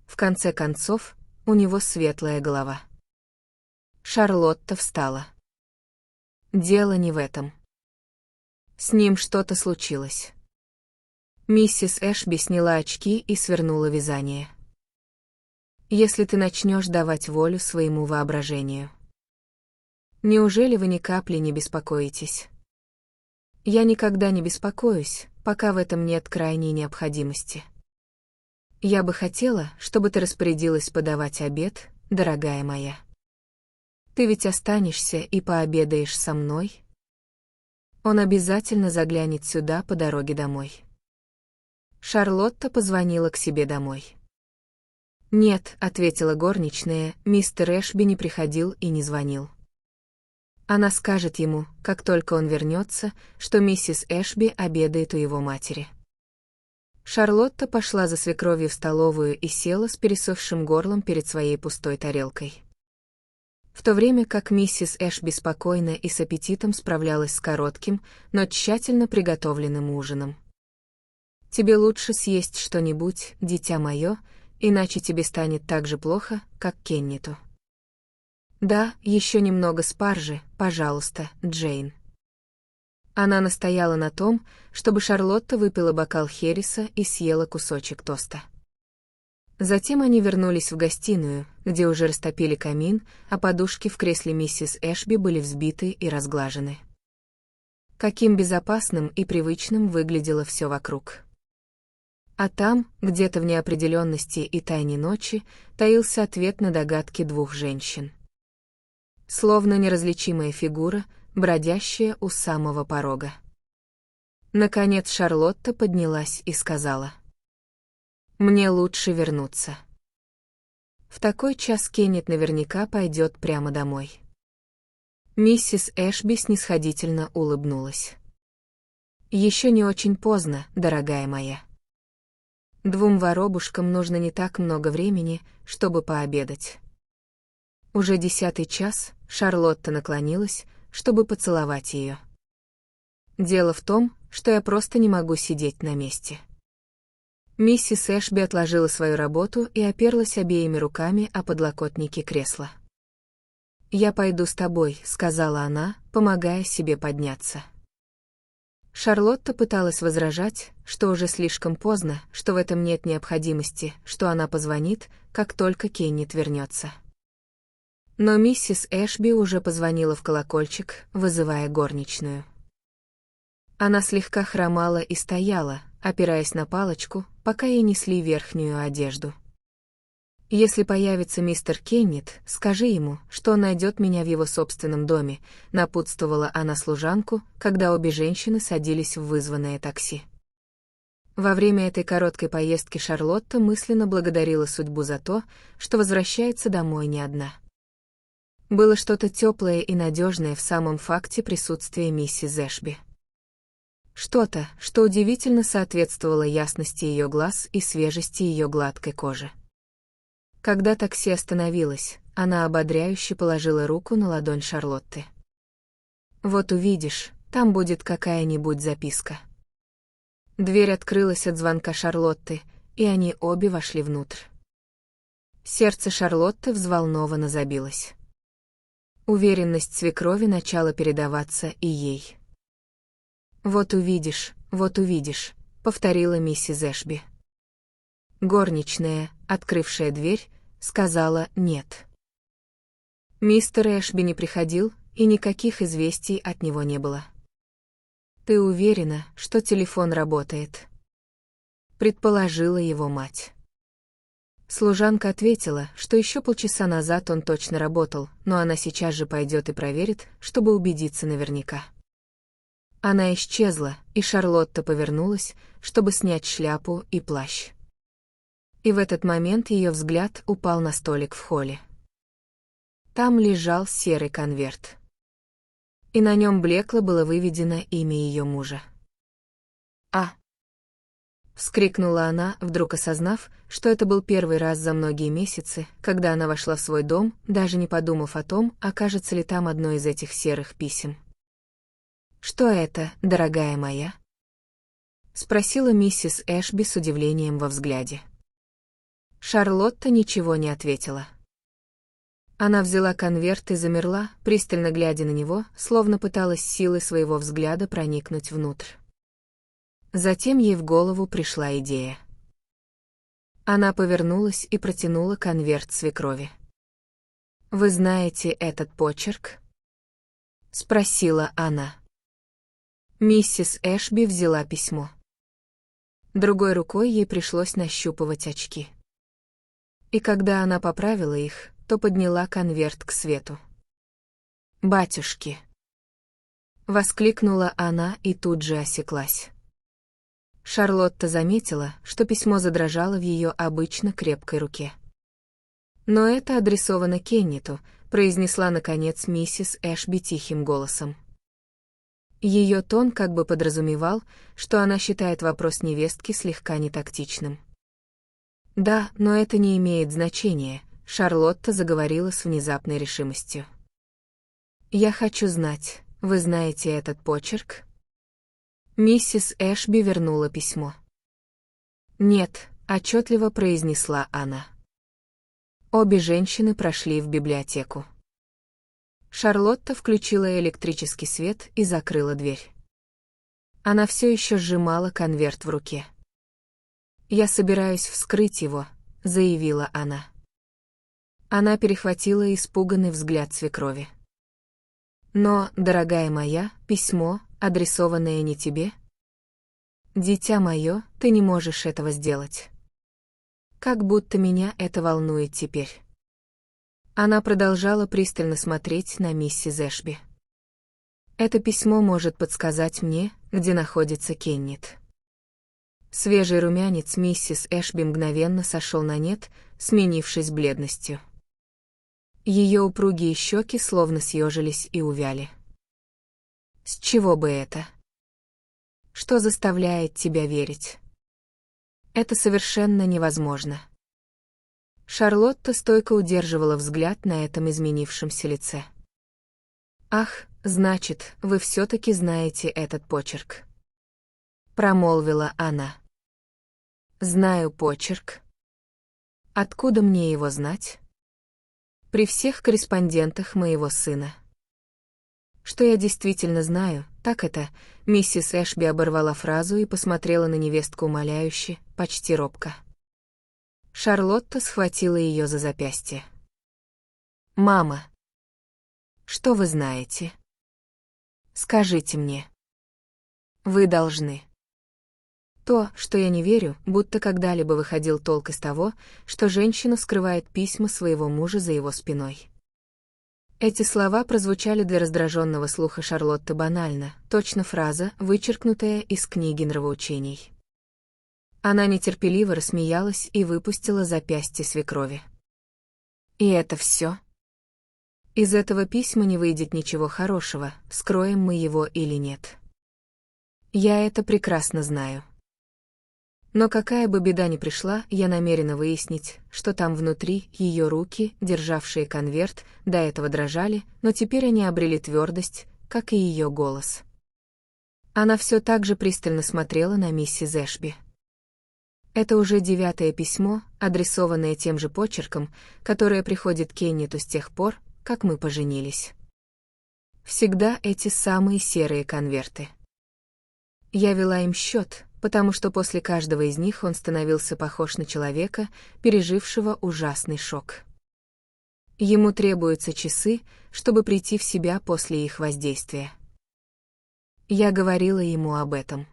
В конце концов, у него светлая голова. Шарлотта встала. Дело не в этом. С ним что-то случилось. Миссис Эшби сняла очки и свернула вязание. Если ты начнешь давать волю своему воображению. Неужели вы ни капли не беспокоитесь? Я никогда не беспокоюсь, пока в этом нет крайней необходимости. Я бы хотела, чтобы ты распорядилась подавать обед, дорогая моя. Ты ведь останешься и пообедаешь со мной? Он обязательно заглянет сюда по дороге домой. Шарлотта позвонила к себе домой. «Нет», — ответила горничная, — «мистер Эшби не приходил и не звонил». Она скажет ему, как только он вернется, что миссис Эшби обедает у его матери. Шарлотта пошла за свекровью в столовую и села с пересохшим горлом перед своей пустой тарелкой. В то время как миссис Эшби спокойно и с аппетитом справлялась с коротким, но тщательно приготовленным ужином. «Тебе лучше съесть что-нибудь, дитя мое, иначе тебе станет так же плохо, как Кеннету». «Да, еще немного спаржи, пожалуйста, Джейн». Она настояла на том, чтобы Шарлотта выпила бокал хереса и съела кусочек тоста. Затем они вернулись в гостиную, где уже растопили камин, а подушки в кресле миссис Эшби были взбиты и разглажены. Каким безопасным и привычным выглядело все вокруг. А там, где-то в неопределенности и тайне ночи, таился ответ на догадки двух женщин. Словно неразличимая фигура, бродящая у самого порога. Наконец Шарлотта поднялась и сказала: «Мне лучше вернуться». В такой час Кеннет наверняка пойдет прямо домой. Миссис Эшби снисходительно улыбнулась. «Еще не очень поздно, дорогая моя. 2 воробушкам нужно не так много времени, чтобы пообедать». Уже 10-й час, Шарлотта наклонилась, чтобы поцеловать ее. «Дело в том, что я просто не могу сидеть на месте». Миссис Эшби отложила свою работу и оперлась обеими руками о подлокотники кресла. «Я пойду с тобой», — сказала она, помогая себе подняться. Шарлотта пыталась возражать, что уже слишком поздно, что в этом нет необходимости, что она позвонит, как только Кеннет вернется. Но миссис Эшби уже позвонила в колокольчик, вызывая горничную. Она слегка хромала и стояла, опираясь на палочку, пока ей несли верхнюю одежду. «Если появится мистер Кеннет, скажи ему, что он найдет меня в его собственном доме», — напутствовала она служанку, когда обе женщины садились в вызванное такси. Во время этой короткой поездки Шарлотта мысленно благодарила судьбу за то, что возвращается домой не одна. Было что-то теплое и надежное в самом факте присутствия миссис Эшби. Что-то, что удивительно соответствовало ясности ее глаз и свежести ее гладкой кожи. Когда такси остановилось, она ободряюще положила руку на ладонь Шарлотты. «Вот увидишь, там будет какая-нибудь записка». Дверь открылась от звонка Шарлотты, и они обе вошли внутрь. Сердце Шарлотты взволнованно забилось. Уверенность свекрови начала передаваться и ей. вот увидишь», — повторила миссис Эшби. Горничная, открывшая дверь, сказала «нет». Мистер Эшби не приходил, и никаких известий от него не было. «Ты уверена, что телефон работает?» — предположила его мать. Служанка ответила, что еще полчаса назад он точно работал, но она сейчас же пойдет и проверит, чтобы убедиться наверняка. Она исчезла, и Шарлотта повернулась, чтобы снять шляпу и плащ. И в этот момент ее взгляд упал на столик в холле. Там лежал серый конверт. И на нем блекло было выведено имя ее мужа. Вскрикнула она, вдруг осознав, что это был первый раз за многие месяцы, когда она вошла в свой дом, даже не подумав о том, окажется ли там одно из этих серых писем. «Что это, дорогая моя?» — спросила миссис Эшби с удивлением во взгляде. Шарлотта ничего не ответила. Она взяла конверт и замерла, пристально глядя на него, словно пыталась силой своего взгляда проникнуть внутрь. Затем ей в голову пришла идея. Она повернулась и протянула конверт свекрови. «Вы знаете этот почерк?» — спросила она. Миссис Эшби взяла письмо. Другой рукой ей пришлось нащупывать очки. И когда она поправила их, то подняла конверт к свету. «Батюшки!» — воскликнула она и тут же осеклась. Шарлотта заметила, что письмо задрожало в ее обычно крепкой руке. «Но это адресовано Кеннету», — произнесла наконец миссис Эшби тихим голосом. Ее тон как бы подразумевал, что она считает вопрос невестки слегка нетактичным. «Да, но это не имеет значения», — Шарлотта заговорила с внезапной решимостью. «Я хочу знать, вы знаете этот почерк?» Миссис Эшби вернула письмо. «Нет», — отчетливо произнесла она. Обе женщины прошли в библиотеку. Шарлотта включила электрический свет и закрыла дверь. Она все еще сжимала конверт в руке. «Я собираюсь вскрыть его», — заявила она. Она перехватила испуганный взгляд свекрови. «Но, дорогая моя, письмо, адресованное не тебе? Дитя мое, ты не можешь этого сделать. Как будто меня это волнует теперь». Она продолжала пристально смотреть на миссис Эшби. «Это письмо может подсказать мне, где находится Кеннет». Свежий румянец миссис Эшби мгновенно сошел на нет, сменившись бледностью. Ее упругие щеки словно съежились и увяли. «С чего бы это? Что заставляет тебя верить? Это совершенно невозможно». Шарлотта стойко удерживала взгляд на этом изменившемся лице. «Ах, значит, вы все-таки знаете этот почерк», — промолвила она. «Знаю почерк. Откуда мне его знать?» При всех корреспондентах моего сына. Что я действительно знаю, так это, миссис Эшби оборвала фразу и посмотрела на невестку умоляюще, почти робко. Шарлотта схватила ее за запястье. «Мама, что вы знаете? Скажите мне. Вы должны». То, что я не верю, будто когда-либо выходил толк из того, что женщина скрывает письма своего мужа за его спиной. Эти слова прозвучали для раздраженного слуха Шарлотты банально, точно фраза, вычеркнутая из книги нравоучений. Она нетерпеливо рассмеялась и выпустила запястье свекрови. «И это все? Из этого письма не выйдет ничего хорошего, вскроем мы его или нет. Я это прекрасно знаю. Но какая бы беда ни пришла, я намерена выяснить, что там внутри. Ее руки, державшие конверт, до этого дрожали, но теперь они обрели твердость, как и ее голос. Она все так же пристально смотрела на миссис Эшби. Это уже 9-е письмо, адресованное тем же почерком, которое приходит Кеннету с тех пор, как мы поженились. Всегда эти самые серые конверты. Я вела им счет, потому что после каждого из них он становился похож на человека, пережившего ужасный шок. Ему требуются часы, чтобы прийти в себя после их воздействия. Я говорила ему об этом.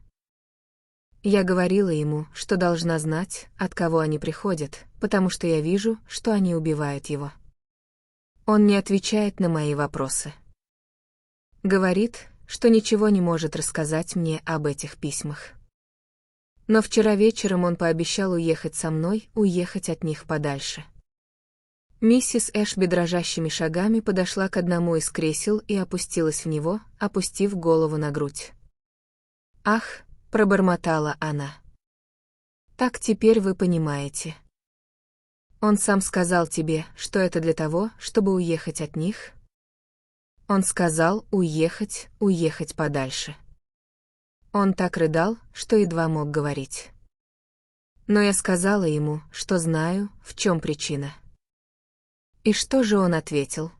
Я говорила ему, что должна знать, от кого они приходят, потому что я вижу, что они убивают его. Он не отвечает на мои вопросы. Говорит, что ничего не может рассказать мне об этих письмах. Но вчера вечером он пообещал уехать со мной, уехать от них подальше. Миссис Эшби дрожащими шагами подошла к одному из кресел и опустилась в него, опустив голову на грудь. «Ах!» — пробормотала она. «Так теперь вы понимаете. Он сам сказал тебе, что это для того, чтобы уехать от них?» Он сказал уехать подальше. Он так рыдал, что едва мог говорить. Но я сказала ему, что знаю, в чем причина. И что же он ответил?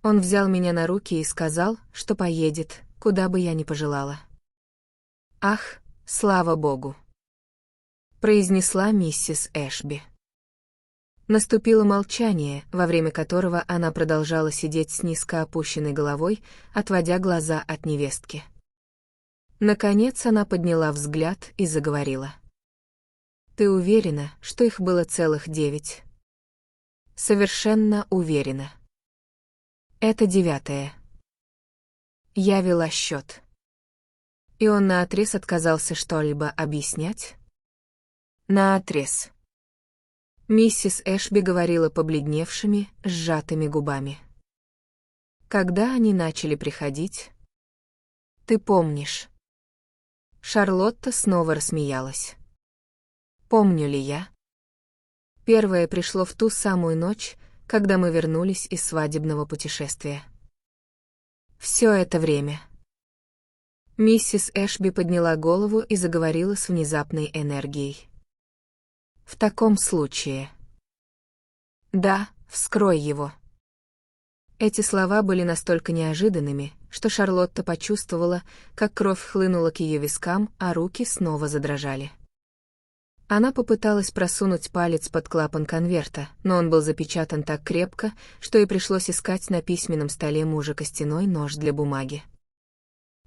Он взял меня на руки и сказал, что поедет, куда бы я ни пожелала. «Ах, слава Богу!» — произнесла миссис Эшби. Наступило молчание, во время которого она продолжала сидеть с низко опущенной головой, отводя глаза от невестки. Наконец она подняла взгляд и заговорила. «Ты уверена, что их было целых 9?» «Совершенно уверена. Это 9-е. Я вела счет». И он наотрез отказался что-либо объяснять? Наотрез. Миссис Эшби говорила побледневшими, сжатыми губами. Когда они начали приходить? Ты помнишь? Шарлотта снова рассмеялась. Помню ли я? Первое пришло в ту самую ночь, когда мы вернулись из свадебного путешествия. Все это время. Миссис Эшби подняла голову и заговорила с внезапной энергией. В таком случае. Да, вскрой его. Эти слова были настолько неожиданными, что Шарлотта почувствовала, как кровь хлынула к ее вискам, а руки снова задрожали. Она попыталась просунуть палец под клапан конверта, но он был запечатан так крепко, что ей пришлось искать на письменном столе мужа костяной нож для бумаги.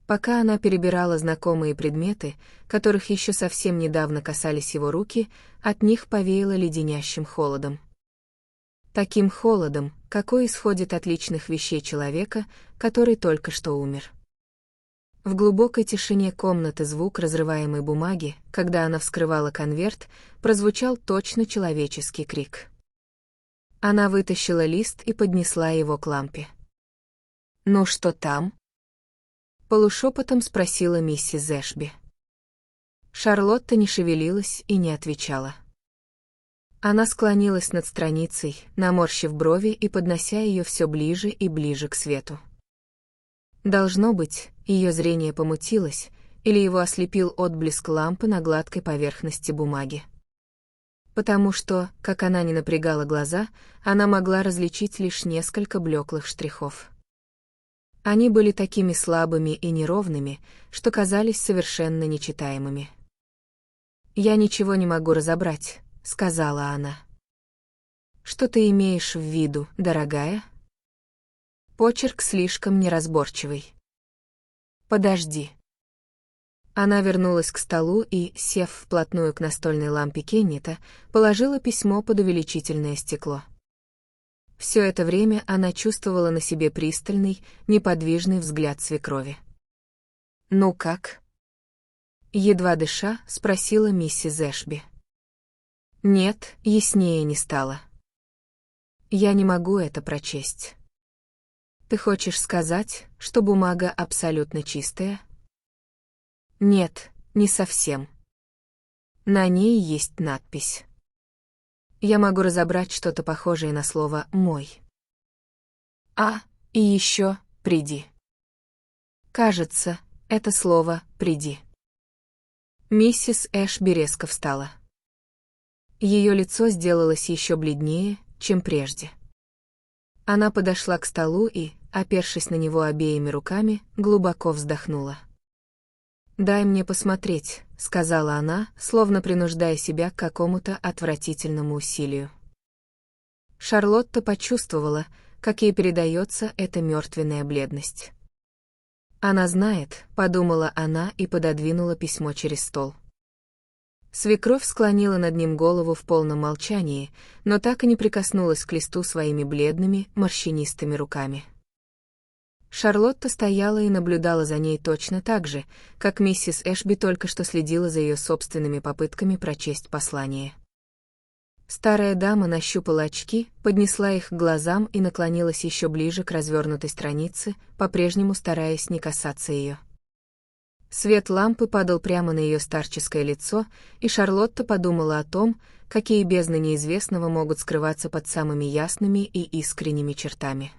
Пока она перебирала знакомые предметы, которых еще совсем недавно касались его руки, от них повеяло леденящим холодом. Таким холодом, какой исходит от личных вещей человека, который только что умер. В глубокой тишине комнаты звук разрываемой бумаги, когда она вскрывала конверт, прозвучал точно человеческий крик. Она вытащила лист и поднесла его к лампе. «Ну что там?» Полушепотом спросила миссис Эшби. Шарлотта не шевелилась и не отвечала. Она склонилась над страницей, наморщив брови и поднося ее все ближе и ближе к свету. Должно быть, ее зрение помутилось, или его ослепил отблеск лампы на гладкой поверхности бумаги. потому что, как она ни напрягала глаза, она могла различить лишь несколько блеклых штрихов. Они были такими слабыми и неровными, что казались совершенно нечитаемыми. «Я ничего не могу разобрать», — сказала она. «Что ты имеешь в виду, дорогая?» Почерк слишком неразборчивый. «Подожди». Она вернулась к столу и, сев вплотную к настольной лампе Кеннита, положила письмо под увеличительное стекло. Все это время она чувствовала на себе пристальный, неподвижный взгляд свекрови. «Ну как?» Едва дыша, спросила миссис Эшби. Нет, яснее не стало. «Я не могу это прочесть». «Ты хочешь сказать, что бумага абсолютно чистая?» «Нет, не совсем. На ней есть надпись. Я могу разобрать что-то похожее на слово «мой». И еще «приди». Кажется, это слово «приди». Миссис Эшби резко встала. Ее лицо сделалось еще бледнее, чем прежде. Она подошла к столу и, опершись на него обеими руками, глубоко вздохнула. «Дай мне посмотреть», — сказала она, словно принуждая себя к какому-то отвратительному усилию. Шарлотта почувствовала, как ей передается эта мертвенная бледность. «Она знает», — подумала она и пододвинула письмо через стол. Свекровь склонила над ним голову в полном молчании, но так и не прикоснулась к листу своими бледными, морщинистыми руками. Шарлотта стояла и наблюдала за ней точно так же, как миссис Эшби только что следила за ее собственными попытками прочесть послание. Старая дама нащупала очки, поднесла их к глазам и наклонилась еще ближе к развернутой странице, по-прежнему стараясь не касаться ее. Свет лампы падал прямо на ее старческое лицо, и Шарлотта подумала о том, какие бездны неизвестного могут скрываться под самыми ясными и искренними чертами.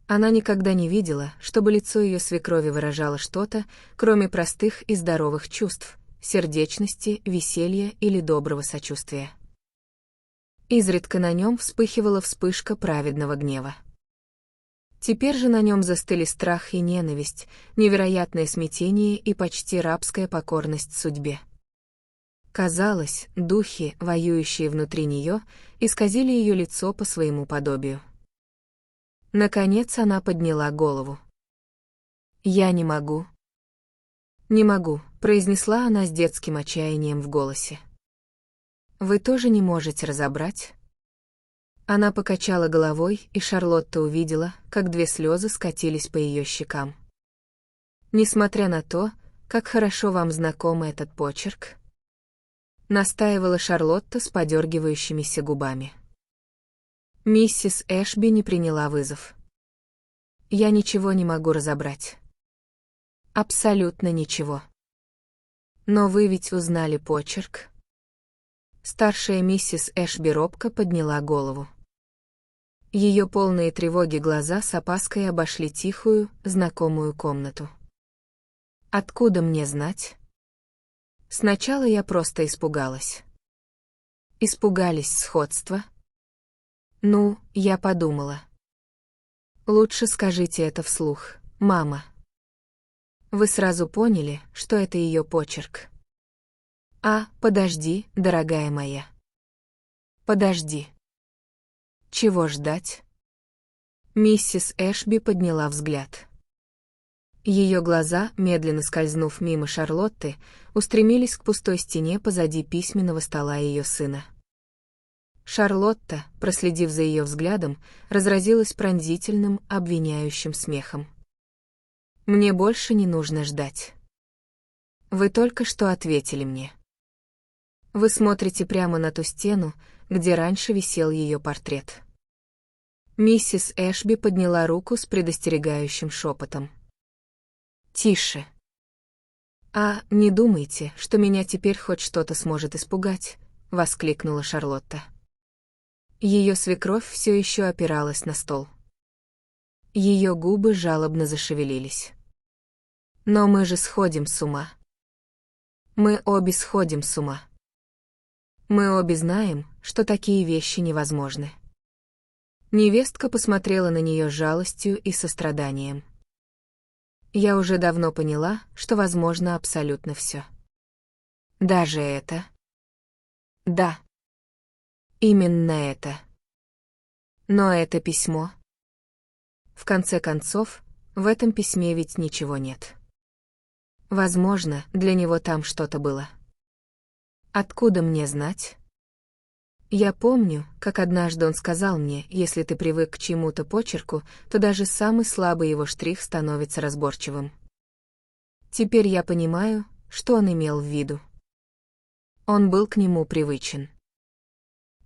Она никогда не видела, чтобы лицо ее свекрови выражало что-то, кроме простых и здоровых чувств, сердечности, веселья или доброго сочувствия. Изредка на нем вспыхивала вспышка праведного гнева. Теперь же на нем застыли страх и ненависть, невероятное смятение и почти рабская покорность судьбе. Казалось, духи, воюющие внутри нее, исказили ее лицо по своему подобию. Наконец она подняла голову. «Я не могу». «Не могу», — произнесла она с детским отчаянием в голосе. «Вы тоже не можете разобрать?» Она покачала головой, и Шарлотта увидела, как две слезы скатились по ее щекам. «Несмотря на то, как хорошо вам знаком этот почерк», — настаивала Шарлотта с подергивающимися губами. Миссис Эшби не приняла вызов. «Я ничего не могу разобрать». «Абсолютно ничего». «Но вы ведь узнали почерк?» Старшая миссис Эшби робко подняла голову. Ее полные тревоги глаза с опаской обошли тихую, знакомую комнату. «Откуда мне знать?» Сначала я просто испугалась. Испугались сходства? Ну, я подумала. Лучше скажите это вслух, мама. Вы сразу поняли, что это ее почерк? Подожди, дорогая моя. Подожди. Чего ждать? Миссис Эшби подняла взгляд. Ее глаза, медленно скользнув мимо Шарлотты, устремились к пустой стене позади письменного стола ее сына. Шарлотта, проследив за ее взглядом, разразилась пронзительным, обвиняющим смехом. «Мне больше не нужно ждать. Вы только что ответили мне. Вы смотрите прямо на ту стену, где раньше висел ее портрет». Миссис Эшби подняла руку с предостерегающим шепотом. «Тише. Не думайте, что меня теперь хоть что-то сможет испугать», — воскликнула Шарлотта. Ее свекровь все еще опиралась на стол. Ее губы жалобно зашевелились. «Но мы же сходим с ума. Мы обе сходим с ума. Мы обе знаем, что такие вещи невозможны. Невестка посмотрела на нее с жалостью и состраданием. Я уже давно поняла, что возможно абсолютно все. Даже это? Да. Именно это. Но это письмо. В конце концов, в этом письме ведь ничего нет. Возможно, для него там что-то было. Откуда мне знать? Я помню, как однажды он сказал мне, если ты привык к чему-то почерку, то даже самый слабый его штрих становится разборчивым. Теперь я понимаю, что он имел в виду. Он был к нему привычен.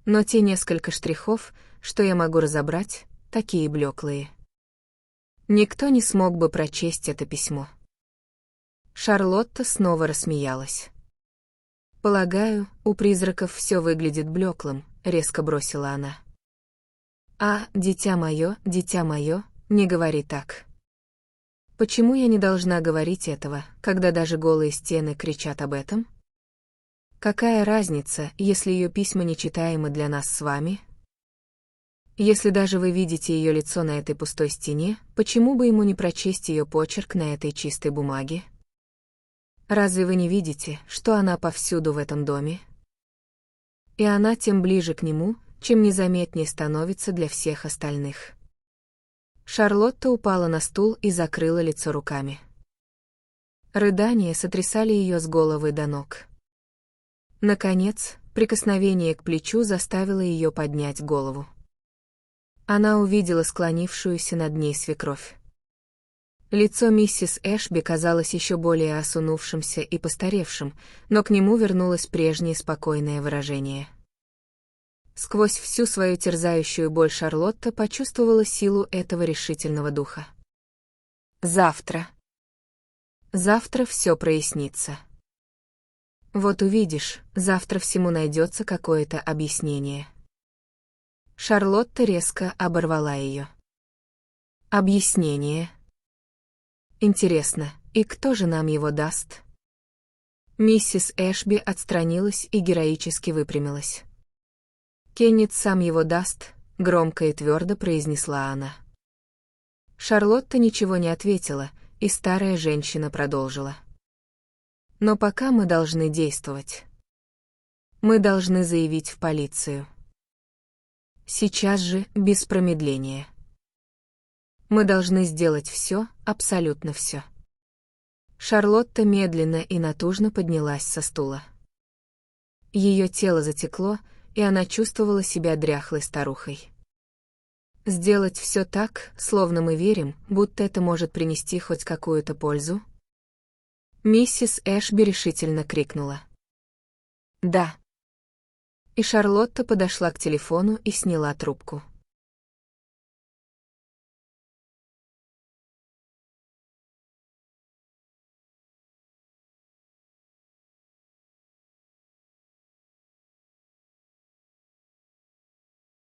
Но те несколько штрихов, что я могу разобрать, такие блеклые. Никто не смог бы прочесть это письмо. Шарлотта снова рассмеялась. «Полагаю, у призраков все выглядит блеклым», — резко бросила она. Дитя мое, не говори так. Почему я не должна говорить этого, когда даже голые стены кричат об этом? Какая разница, если ее письма нечитаемы для нас с вами? Если даже вы видите ее лицо на этой пустой стене, почему бы ему не прочесть ее почерк на этой чистой бумаге? Разве вы не видите, что она повсюду в этом доме? И она тем ближе к нему, чем незаметнее становится для всех остальных. Шарлотта упала на стул и закрыла лицо руками. Рыдания сотрясали ее с головы до ног. Наконец, прикосновение к плечу заставило ее поднять голову. Она увидела склонившуюся над ней свекровь. Лицо миссис Эшби казалось еще более осунувшимся и постаревшим, но к нему вернулось прежнее спокойное выражение. Сквозь всю свою терзающую боль Шарлотта почувствовала силу этого решительного духа. Завтра все прояснится. Вот увидишь, завтра всему найдется какое-то объяснение. Шарлотта резко оборвала ее. Объяснение? Интересно, и кто же нам его даст? Миссис Эшби отстранилась и героически выпрямилась. Кеннет сам его даст, громко и твердо произнесла она. Шарлотта ничего не ответила, и старая женщина продолжила. Но пока мы должны действовать. Мы должны заявить в полицию. Сейчас же, без промедления. Мы должны сделать все, абсолютно все. Шарлотта медленно и натужно поднялась со стула. Ее тело затекло, и она чувствовала себя дряхлой старухой. Сделать все так, словно мы верим, будто это может принести хоть какую-то пользу? Миссис Эшби решительно крикнула. «Да». И Шарлотта подошла к телефону и сняла трубку.